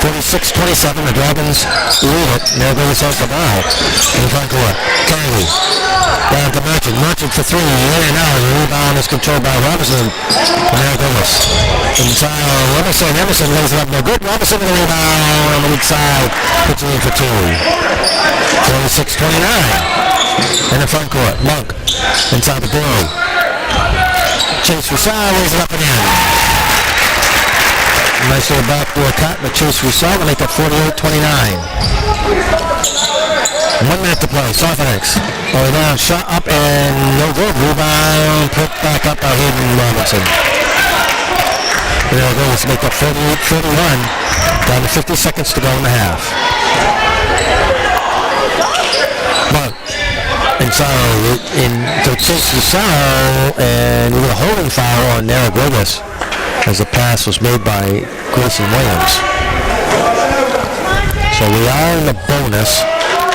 46-27, the Dragons lead it. Narraguagas has the ball in the front court. Kennedy down to Merchant. Merchant for three. In and out. The rebound is controlled by Robinson. Narraguagas. Inside, Emerson lays it up. No good. Robinson with the rebound on the weak side. Puts it in for two. 46-29. In the front court. Monk inside the goal. Chase Russell lays it up and in. Nice little backdoor cut, but Chase Russell will make it 48-29. 1 minute to play. Softenex. All down, shot up and no good. Rebound, put back up by Hayden Robinson. There goes to make it 48-31. Down to 50 seconds to go in the half. But inside to Chase Russell, and we got a holding foul on Narraguagas as the pass was made by Grayson Williams. So we are in the bonus,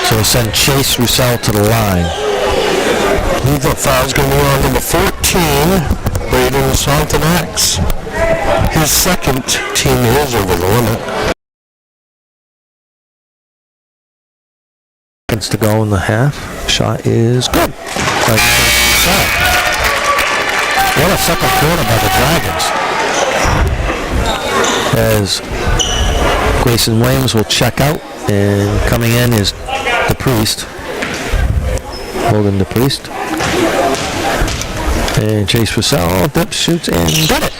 so we send Chase Russell to the line. The foul's going to be on number 14, Braden Softenex. His second team is over the limit. Seconds to go in the half. Shot is good. What a second quarter by the Dragons. As Grayson Williams will check out, and coming in is the Priest. Logan the Priest. And Chase Russell dips, shoots, and got it.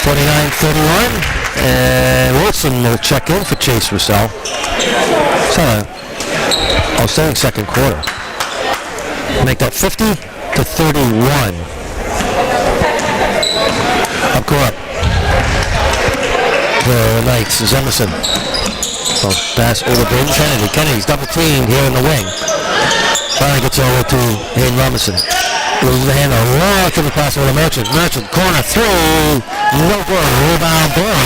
49-31. And Wilson will check in for Chase Russell. So, outstanding second quarter. Make that 50-31. Up court. The Knights is Emerson. So pass over to Kennedy. Kennedy's double teamed here in the wing. Finally gets over to Hayden Robinson. Loses the handle. Long to the pass over to Merchant. Merchant, corner three. No good. Rebound, Boy.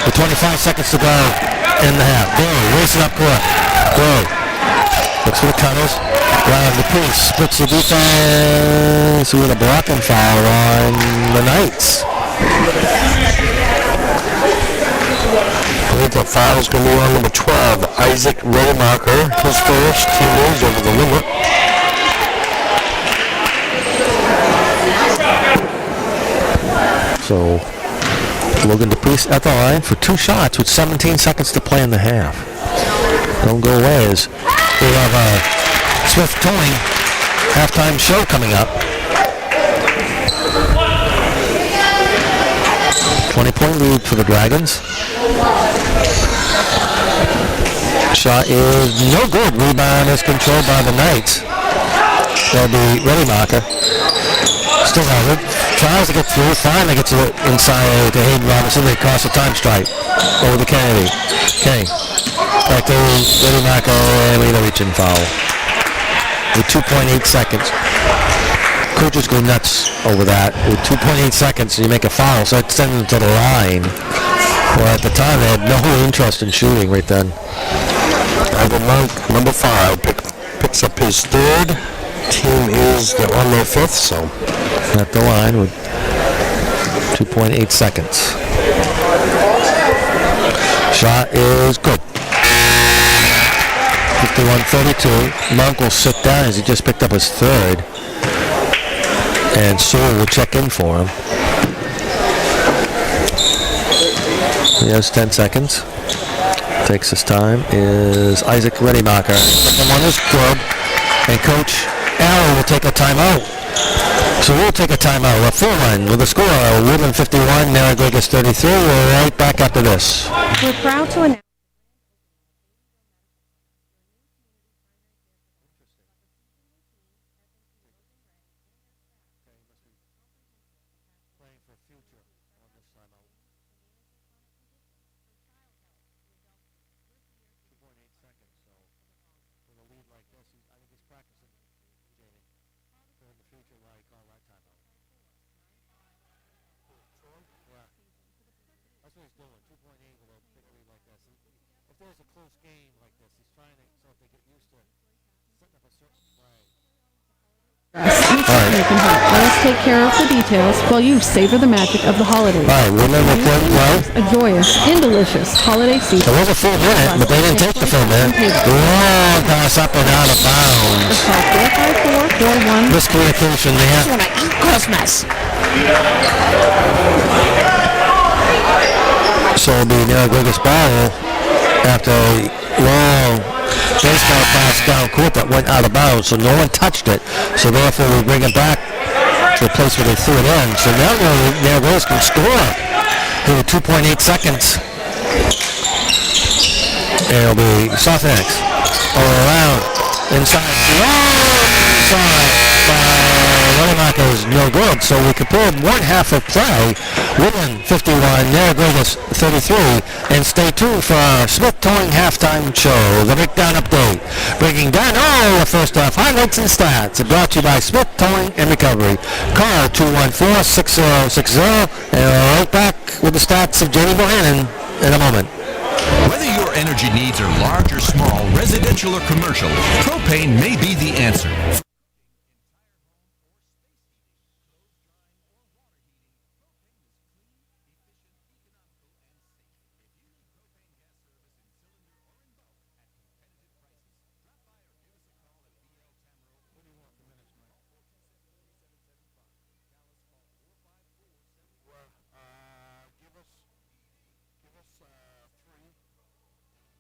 With 25 seconds to go in the half. Boy, racing up court. Boy. Looks for the cutters. Ryan the Priest splits the defense with a blocking foul on the Knights. I think the foul is going to be on number 12, Isaac Raymarker. His first, he moves over the limit. So, Logan DePriest at the line for 2 shots with 17 seconds to play in the half. Don't go away as we have a Swift Towing halftime show coming up. 20-point lead for the Dragons. Shot is no good. Rebound is controlled by the Knights. That'll be Reddymacher. Still has it. Tries to get through. Finally gets it inside to Hayden Robinson. They cost a time strike over to Kennedy. Okay. Back to Reddymacher, and we get a reach-in foul. With 2.8 seconds. Coaches go nuts over that. With 2.8 seconds, you make a foul, so it sends them to the line. Well, at the time, they had no interest in shooting right then. Ivan Monk, number 5, picks up his third. Team is on their 5th, so. At the line with 2.8 seconds. Shot is good. 51-32. Monk will sit down as he just picked up his third. And Sewell will check in for him. He has 10 seconds. Takes his time is Isaac Reddymacher. Second one is good. And Coach Arrow will take a timeout. So we'll take a timeout. We're full line with the score. Woodland 51, Narraguagas 33. We're right back after this. We're proud to announce. Let us take care of the details while you savor the magic of the holidays. All right, Woodland will play well. A joyous and delicious holiday season. There was a full minute, but they didn't take the full minute. Long pass up and out of bounds. Call 454-41. Miscommunication there. Christmas. So the Narraguagas ball after a long baseball pass down court that went out of bounds, so no one touched it. So therefore we bring it back to the place where they threw it in. So now Narraguagas can score in 2.8 seconds. And it'll be Southampton all around inside. Reddymacher is no good, so we could pull one half of play. Woodland 51, Narraguagas 33, and stay tuned for our Smith Towing halftime show, the breakdown update, breaking down all the first half highlights and stats. Brought to you by Smith Towing and Recovery. Call 214-6060, and we're right back with the stats of Jamie Bohannon in a moment. Whether your energy needs are large or small, residential or commercial, propane may be the answer. Give us 3.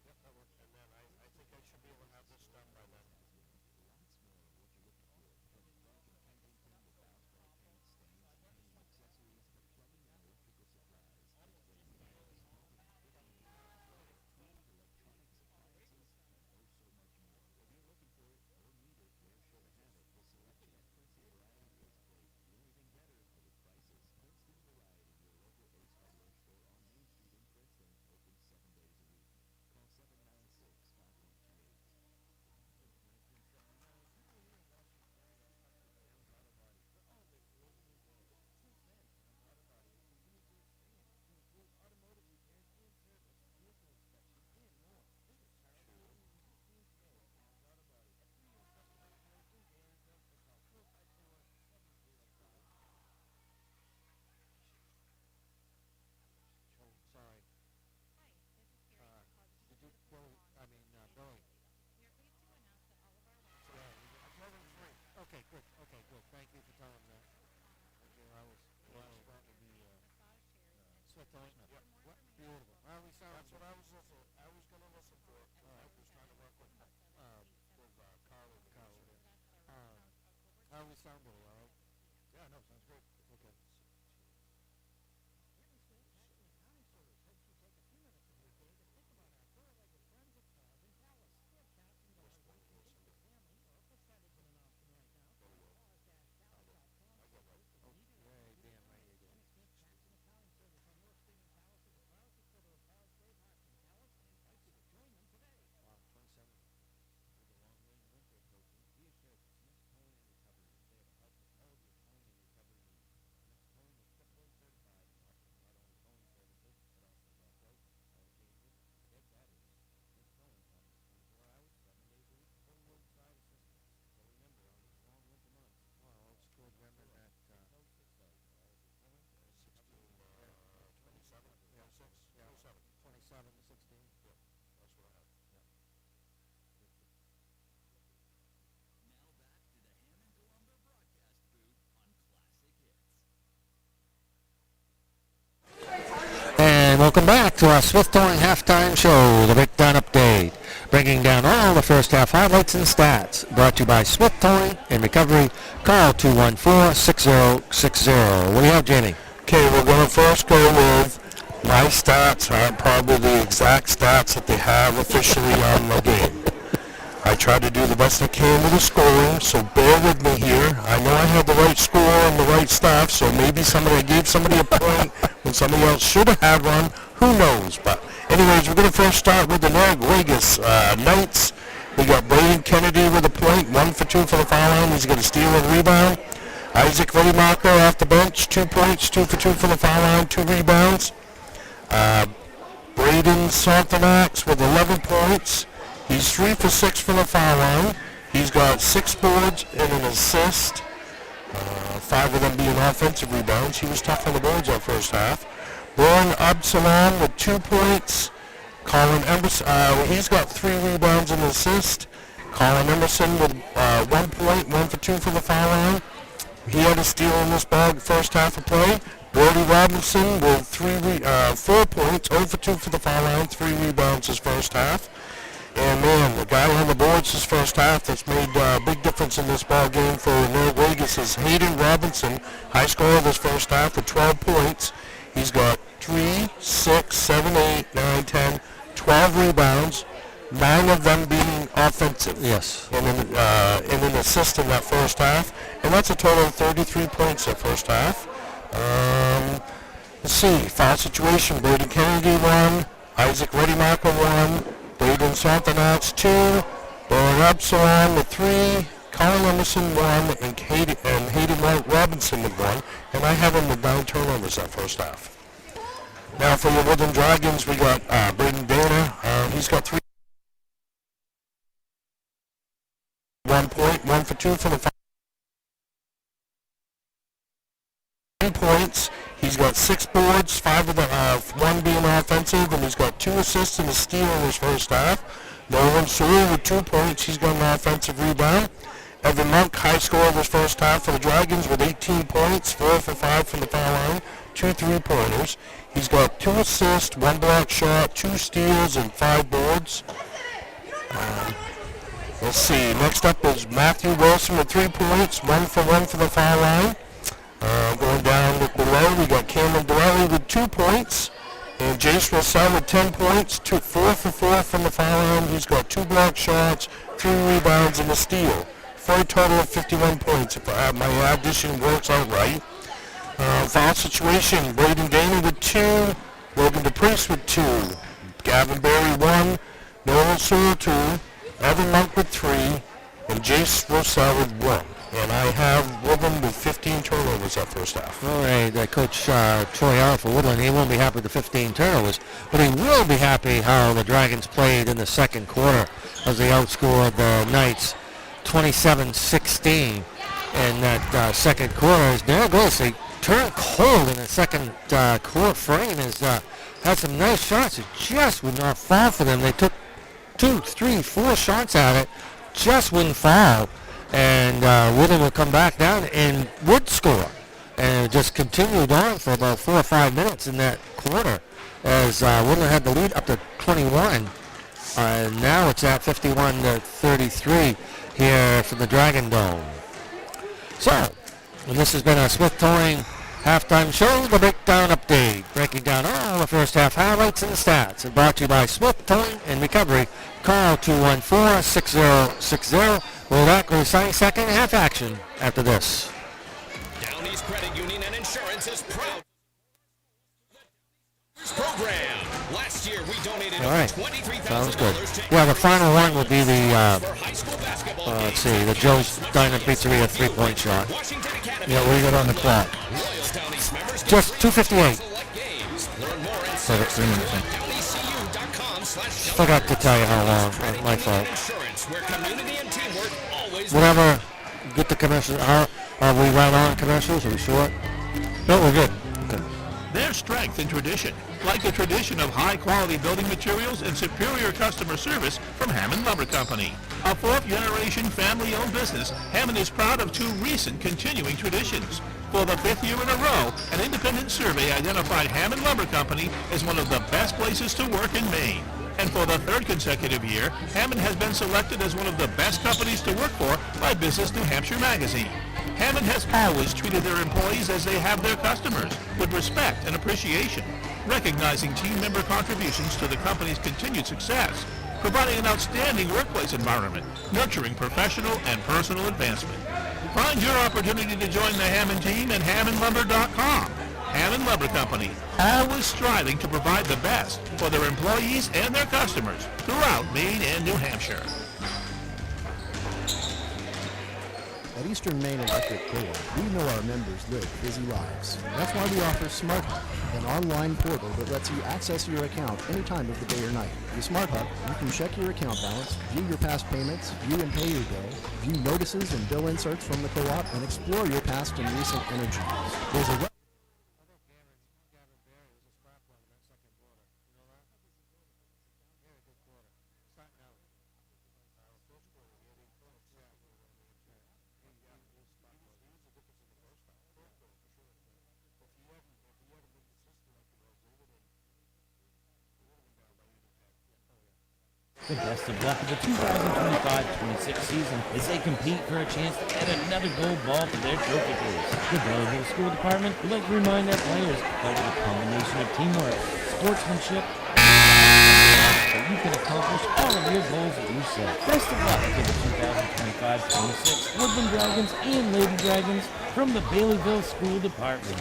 Yep, and then I think I should be able to have this Beautiful. How we sound? That's what I was listening. I was going to listen for it. I was trying to work with Carl and Carl. How we sound, Billy? All right? Yeah, no, sounds great. Okay. And welcome back to our Swift Towing Halftime Show, the Breakdown Update, bringing down all the first half highlights and stats, brought to you by Swift Towing and Recovery. Call 214-6060. What do you have, Jamie? Okay, we're going to first go with my stats aren't probably the exact stats that they have officially on the game. I tried to do the best I can with the scoring, so bear with me here. I know I had the right score and the right stuff, so maybe I gave somebody a point when somebody else should have one. Who knows? But anyways, we're going to first start with the Narraguagas Knights. We got Braden Kennedy with a point, 1 for 2 for the foul line. He's got a steal and rebound. Isaac Raymacher off the bench, 2 points, 2 for 2 for the foul line, 2 rebounds. Braden Sontanax with 11 points. He's 3 for 6 from the foul line. He's got 6 boards and an assist, 5 of them being offensive rebounds. He was tough on the boards that first half. Warren Absalom with 2 points. Colin Emerson, he's got 3 rebounds and an assist. Colin Emerson with 1 point, 1 for 2 from the foul line. He had a steal in this ball first half of play. Brody Robinson with 4 points, 0 for 2 for the foul line, 3 rebounds his first half. And man, the guy on the boards this first half that's made a big difference in this ball game for Narraguagas is Hayden Robinson, high scorer this first half with 12 points. He's got 3, 6, 7, 8, 9, 10, 12 rebounds, 9 of them being offensive. Yes. And an assist in that first half. And that's a total of 33 points that first half. Let's see, foul situation, Braden Kennedy 1, Isaac Reddymacher 1, Braden Sontanax 2, Warren Absalom with 3, Colin Emerson 1, and Hayden Robinson with 1. And I have him with 9 turnovers that first half. Now for the Woodland Dragons, we got Braden Dana. He's got 3, 1 point, 1 for 2 for the 5 points. He's got 6 boards, 5 of the 1 being offensive, and he's got 2 assists and a steal in his first half. Nolan Sewell with 2 points. He's got an offensive rebound. Evan Monk, high scorer this first half for the Dragons with 18 points, 4 for 5 from the foul line, 2 3-pointers. He's got 2 assists, 1 block shot, 2 steals, and 5 boards. Let's see. Next up is Matthew Wilson with 3 points, 1 for 1 for the foul line. Going down below, we got Cameron Dorelli with 2 points, and Jace Russell with 10 points, 4 for 4 from the foul line. He's got 2 block shots, 3 rebounds, and a steal, for a total of 51 points, if my addition works out right. Foul situation, Braden Dana with 2, Logan DePriest with 2, Gavin Berry 1, Nolan Sewell 2, Evan Monk with 3, and Jace Russell with 1. And I have Woodland with 15 turnovers that first half. All right, Coach Troy Allen for Woodland, he won't be happy with the 15 turnovers, but he will be happy how the Dragons played in the second quarter as they outscored the Knights 27-16 in that second quarter. As Narraguagas, they turned cold in the second quarter frame. Had some nice shots. It just would not fall for them. They took 2, 3, 4 shots at it, just wouldn't fall. And Woodland would come back down and would score. and it just continued on for about 4 or 5 minutes in that quarter as Woodland had the lead up to 21. And now it's at 51-33 here from the Dragon Dome. So, and this has been a Smith Towing halftime show, the Breakdown Update, breaking down all the first half highlights and stats, and brought to you by Smith Towing and Recovery. Call 214-6060. We'll back with second half action after this. Down East Credit Union and Insurance is proud. Program. Last year we donated All right, $23,000 sounds good. to Yeah, the final one would be the, for high school basketball let's see, the Joe's Diner Pizzeria three-point shot. Washington Academy. Yeah, what do you got on the clock? Loyalstown East members Just 2:58. select games. Learn more at Just forgot to tell you how long. My fault. Insurance, where community and teamwork always Whenever get the commercials, are we right on commercials? Are we short? No, we're good. Okay. Their strength and tradition, like a tradition of high-quality building materials and superior customer service from Hammond Lumber Company. A fourth-generation family-owned business, Hammond is proud of 2 recent continuing traditions. For the 5th year in a row, an independent survey identified Hammond Lumber Company as one of the best places to work in Maine. And for the 3rd consecutive year, Hammond has been selected as one of the best companies to work for by Business New Hampshire magazine. Hammond has always treated their employees as they have their customers, with respect and appreciation, recognizing team member contributions to the company's continued success, providing an outstanding workplace environment, nurturing professional and personal advancement. Find your opportunity to join the Hammond team at HammondLumber.com. Hammond Lumber Company, always striving to provide the best for their employees and their customers throughout Maine and New Hampshire. At Eastern Maine Electric Co-op, we know our members live busy lives. That's why we offer Smart Hub, an online portal that lets you access your account any time of the day or night. With Smart Hub, you can check your account balance, view your past payments, view and pay your bill, view notices and bill inserts from the co-op, and explore your past and recent energy bills. There's a The best of luck of the 2025-26 season as they compete for a chance to add another gold ball to their trophy case. The Belleville School Department would like to remind their players that with a combination of teamwork, sportsmanship, that you can accomplish all of your goals that you set. Best of luck to the 2025-26 Woodland Dragons and Lady Dragons from the Baileyville School Department.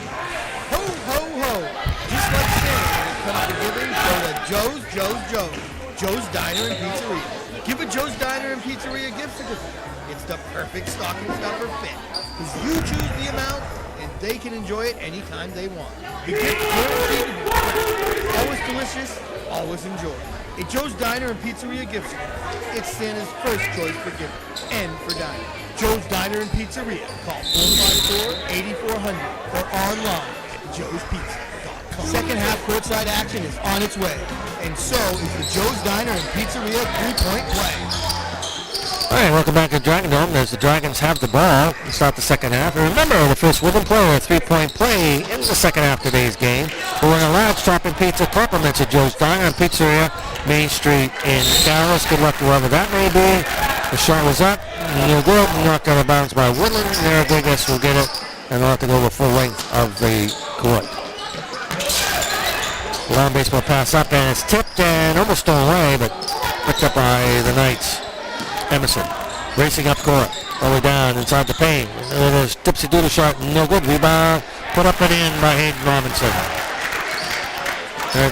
Ho, ho, ho! Just like Santa when it comes to giving, go to Joe's Diner and Pizzeria. Give a Joe's Diner and Pizzeria gift certificate. It's the perfect stocking stuffer fit. Because you choose the amount, and they can enjoy it anytime they want. The gift guaranteed to be fresh. Always delicious, always enjoyed. A Joe's Diner and Pizzeria gift certificate. It's Santa's first choice for giving and for dining. Joe's Diner and Pizzeria. Call 454-8400 or online at joespizza.com. Second half courtside action is on its way. And so is the Joe's Diner and Pizzeria three-point play. All right, welcome back to Dragon Dome as the Dragons have the ball to start the second half. And remember, the first Woodland player, a three-point play in the second half of today's game. We'll win a large chopping pizza compliments of Joe's Diner and Pizzeria, Main Street in Dallas. Good luck to whoever that may be. The shot was up. No good. Knocked out of bounds by Woodland. Narraguagas will get it, and they'll have to go the full length of the court. Long baseball pass up, and it's tipped and almost stolen away, but picked up by the Knights. Emerson racing up court, all the way down inside the paint. And there's Tipsy Doodle shot, no good. Rebound, put up and in by Hayden Robinson.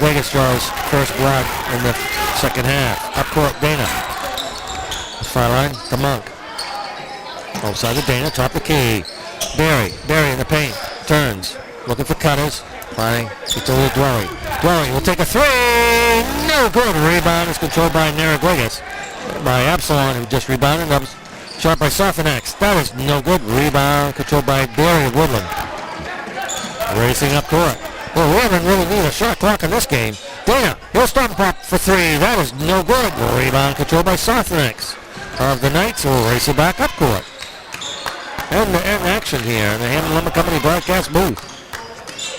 Vegas draws first blood in the second half. Up court, Dana. Far line, the Monk. Outside the Dana, top the key. Barry in the paint, turns, looking for cutters. Finding utility Dwelly. Dwelly will take a three. No good. Rebound is controlled by Narraguagas. By Absalon, who just rebounded. That was shot by Sofenex. That is no good. Rebound controlled by Barry of Woodland. Racing up court. Well, we haven't really needed a shot clock in this game. Dana, he'll stop pop for three. That is no good. Rebound controlled by Sofenex of the Knights, who will race it back up court. and action here in the Hammond Lumber Company broadcast booth.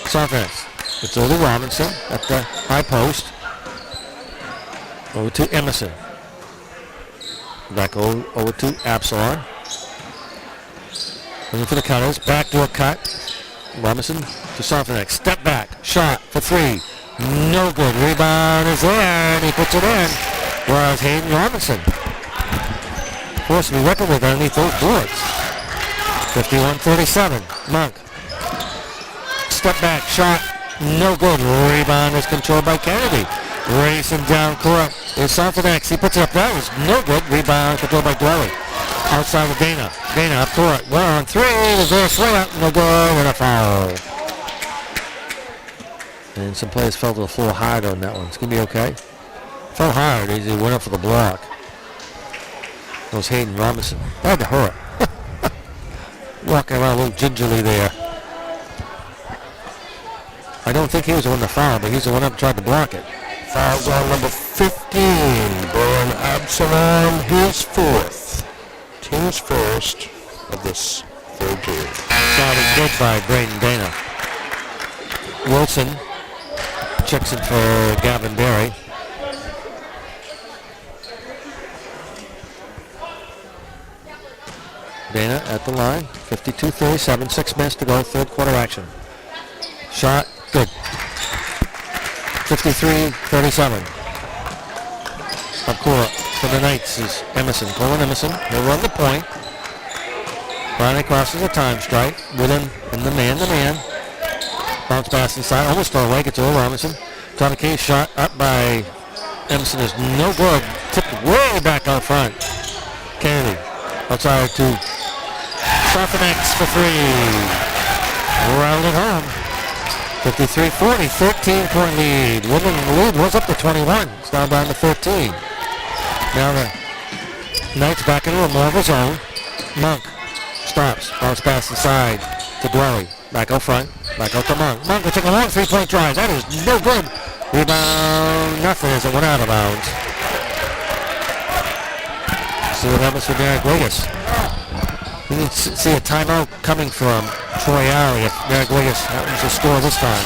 It's offense. It's Odie Robinson at the high post. Over to Emerson. Back over to Absalon. Looking for the cutters. Backdoor cut. Robinson to Softenex. Step back. Shot for three. No good. Rebound is there, and he puts it in. Whereas Hayden Robinson forced to be reckoned with underneath those boards. 51-37. Monk. Step back. Shot. No good. Rebound is controlled by Kennedy. Racing down court is Softenex. He puts it up. That was no good. Rebound controlled by Dwelly. Outside of Dana. Dana up court. 1-on-3. Reverse swing up. No good. And a foul. And some players fell to the floor hard on that one. It's going to be okay. Fell hard. He went up for the block. That was Hayden Robinson. That had to hurt. Walking around a little gingerly there. I don't think he was the one to foul, but he's the one that tried to block it. Fouls on number 15, Brian Absalom, his fourth. Team's first of this third game. Shot is good by Braden Dana. Wilson checks it for Gavin Berry. Dana at the line, 52-37, 6 minutes to go, third quarter action. Shot, good. 53-37. Up court for the Knights is Emerson. Colin Emerson, he'll run the point. Ronnie crosses a time strike. Woodland in the man-to-man. Bounce pass inside, almost throw away, gets over Robinson. Tommy Kay shot up by Emerson is no good. Tipped way back out front. Kennedy outside to Softenex for three. Round it home. 53-40, 13-point lead. Woodland lead was up to 21. It's now down to 13. Now the Knights back into a more of a zone. Monk stops. Bounce pass inside to Dwelly. Back out front. Back out to Monk. Monk will take a long three-point drive. That is no good. Rebound. Nothing as it went out of bounds. See what happens for Narraguagas. We can see a timeout coming from Troy Alley if Narraguagas happens to score this time.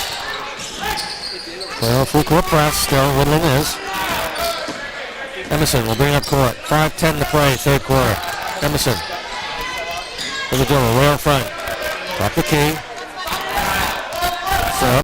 Well, full court press still. Woodland is. Emerson will bring up court. 5:10 to play, third quarter. Emerson. With the dribble, way out front. Drop the key.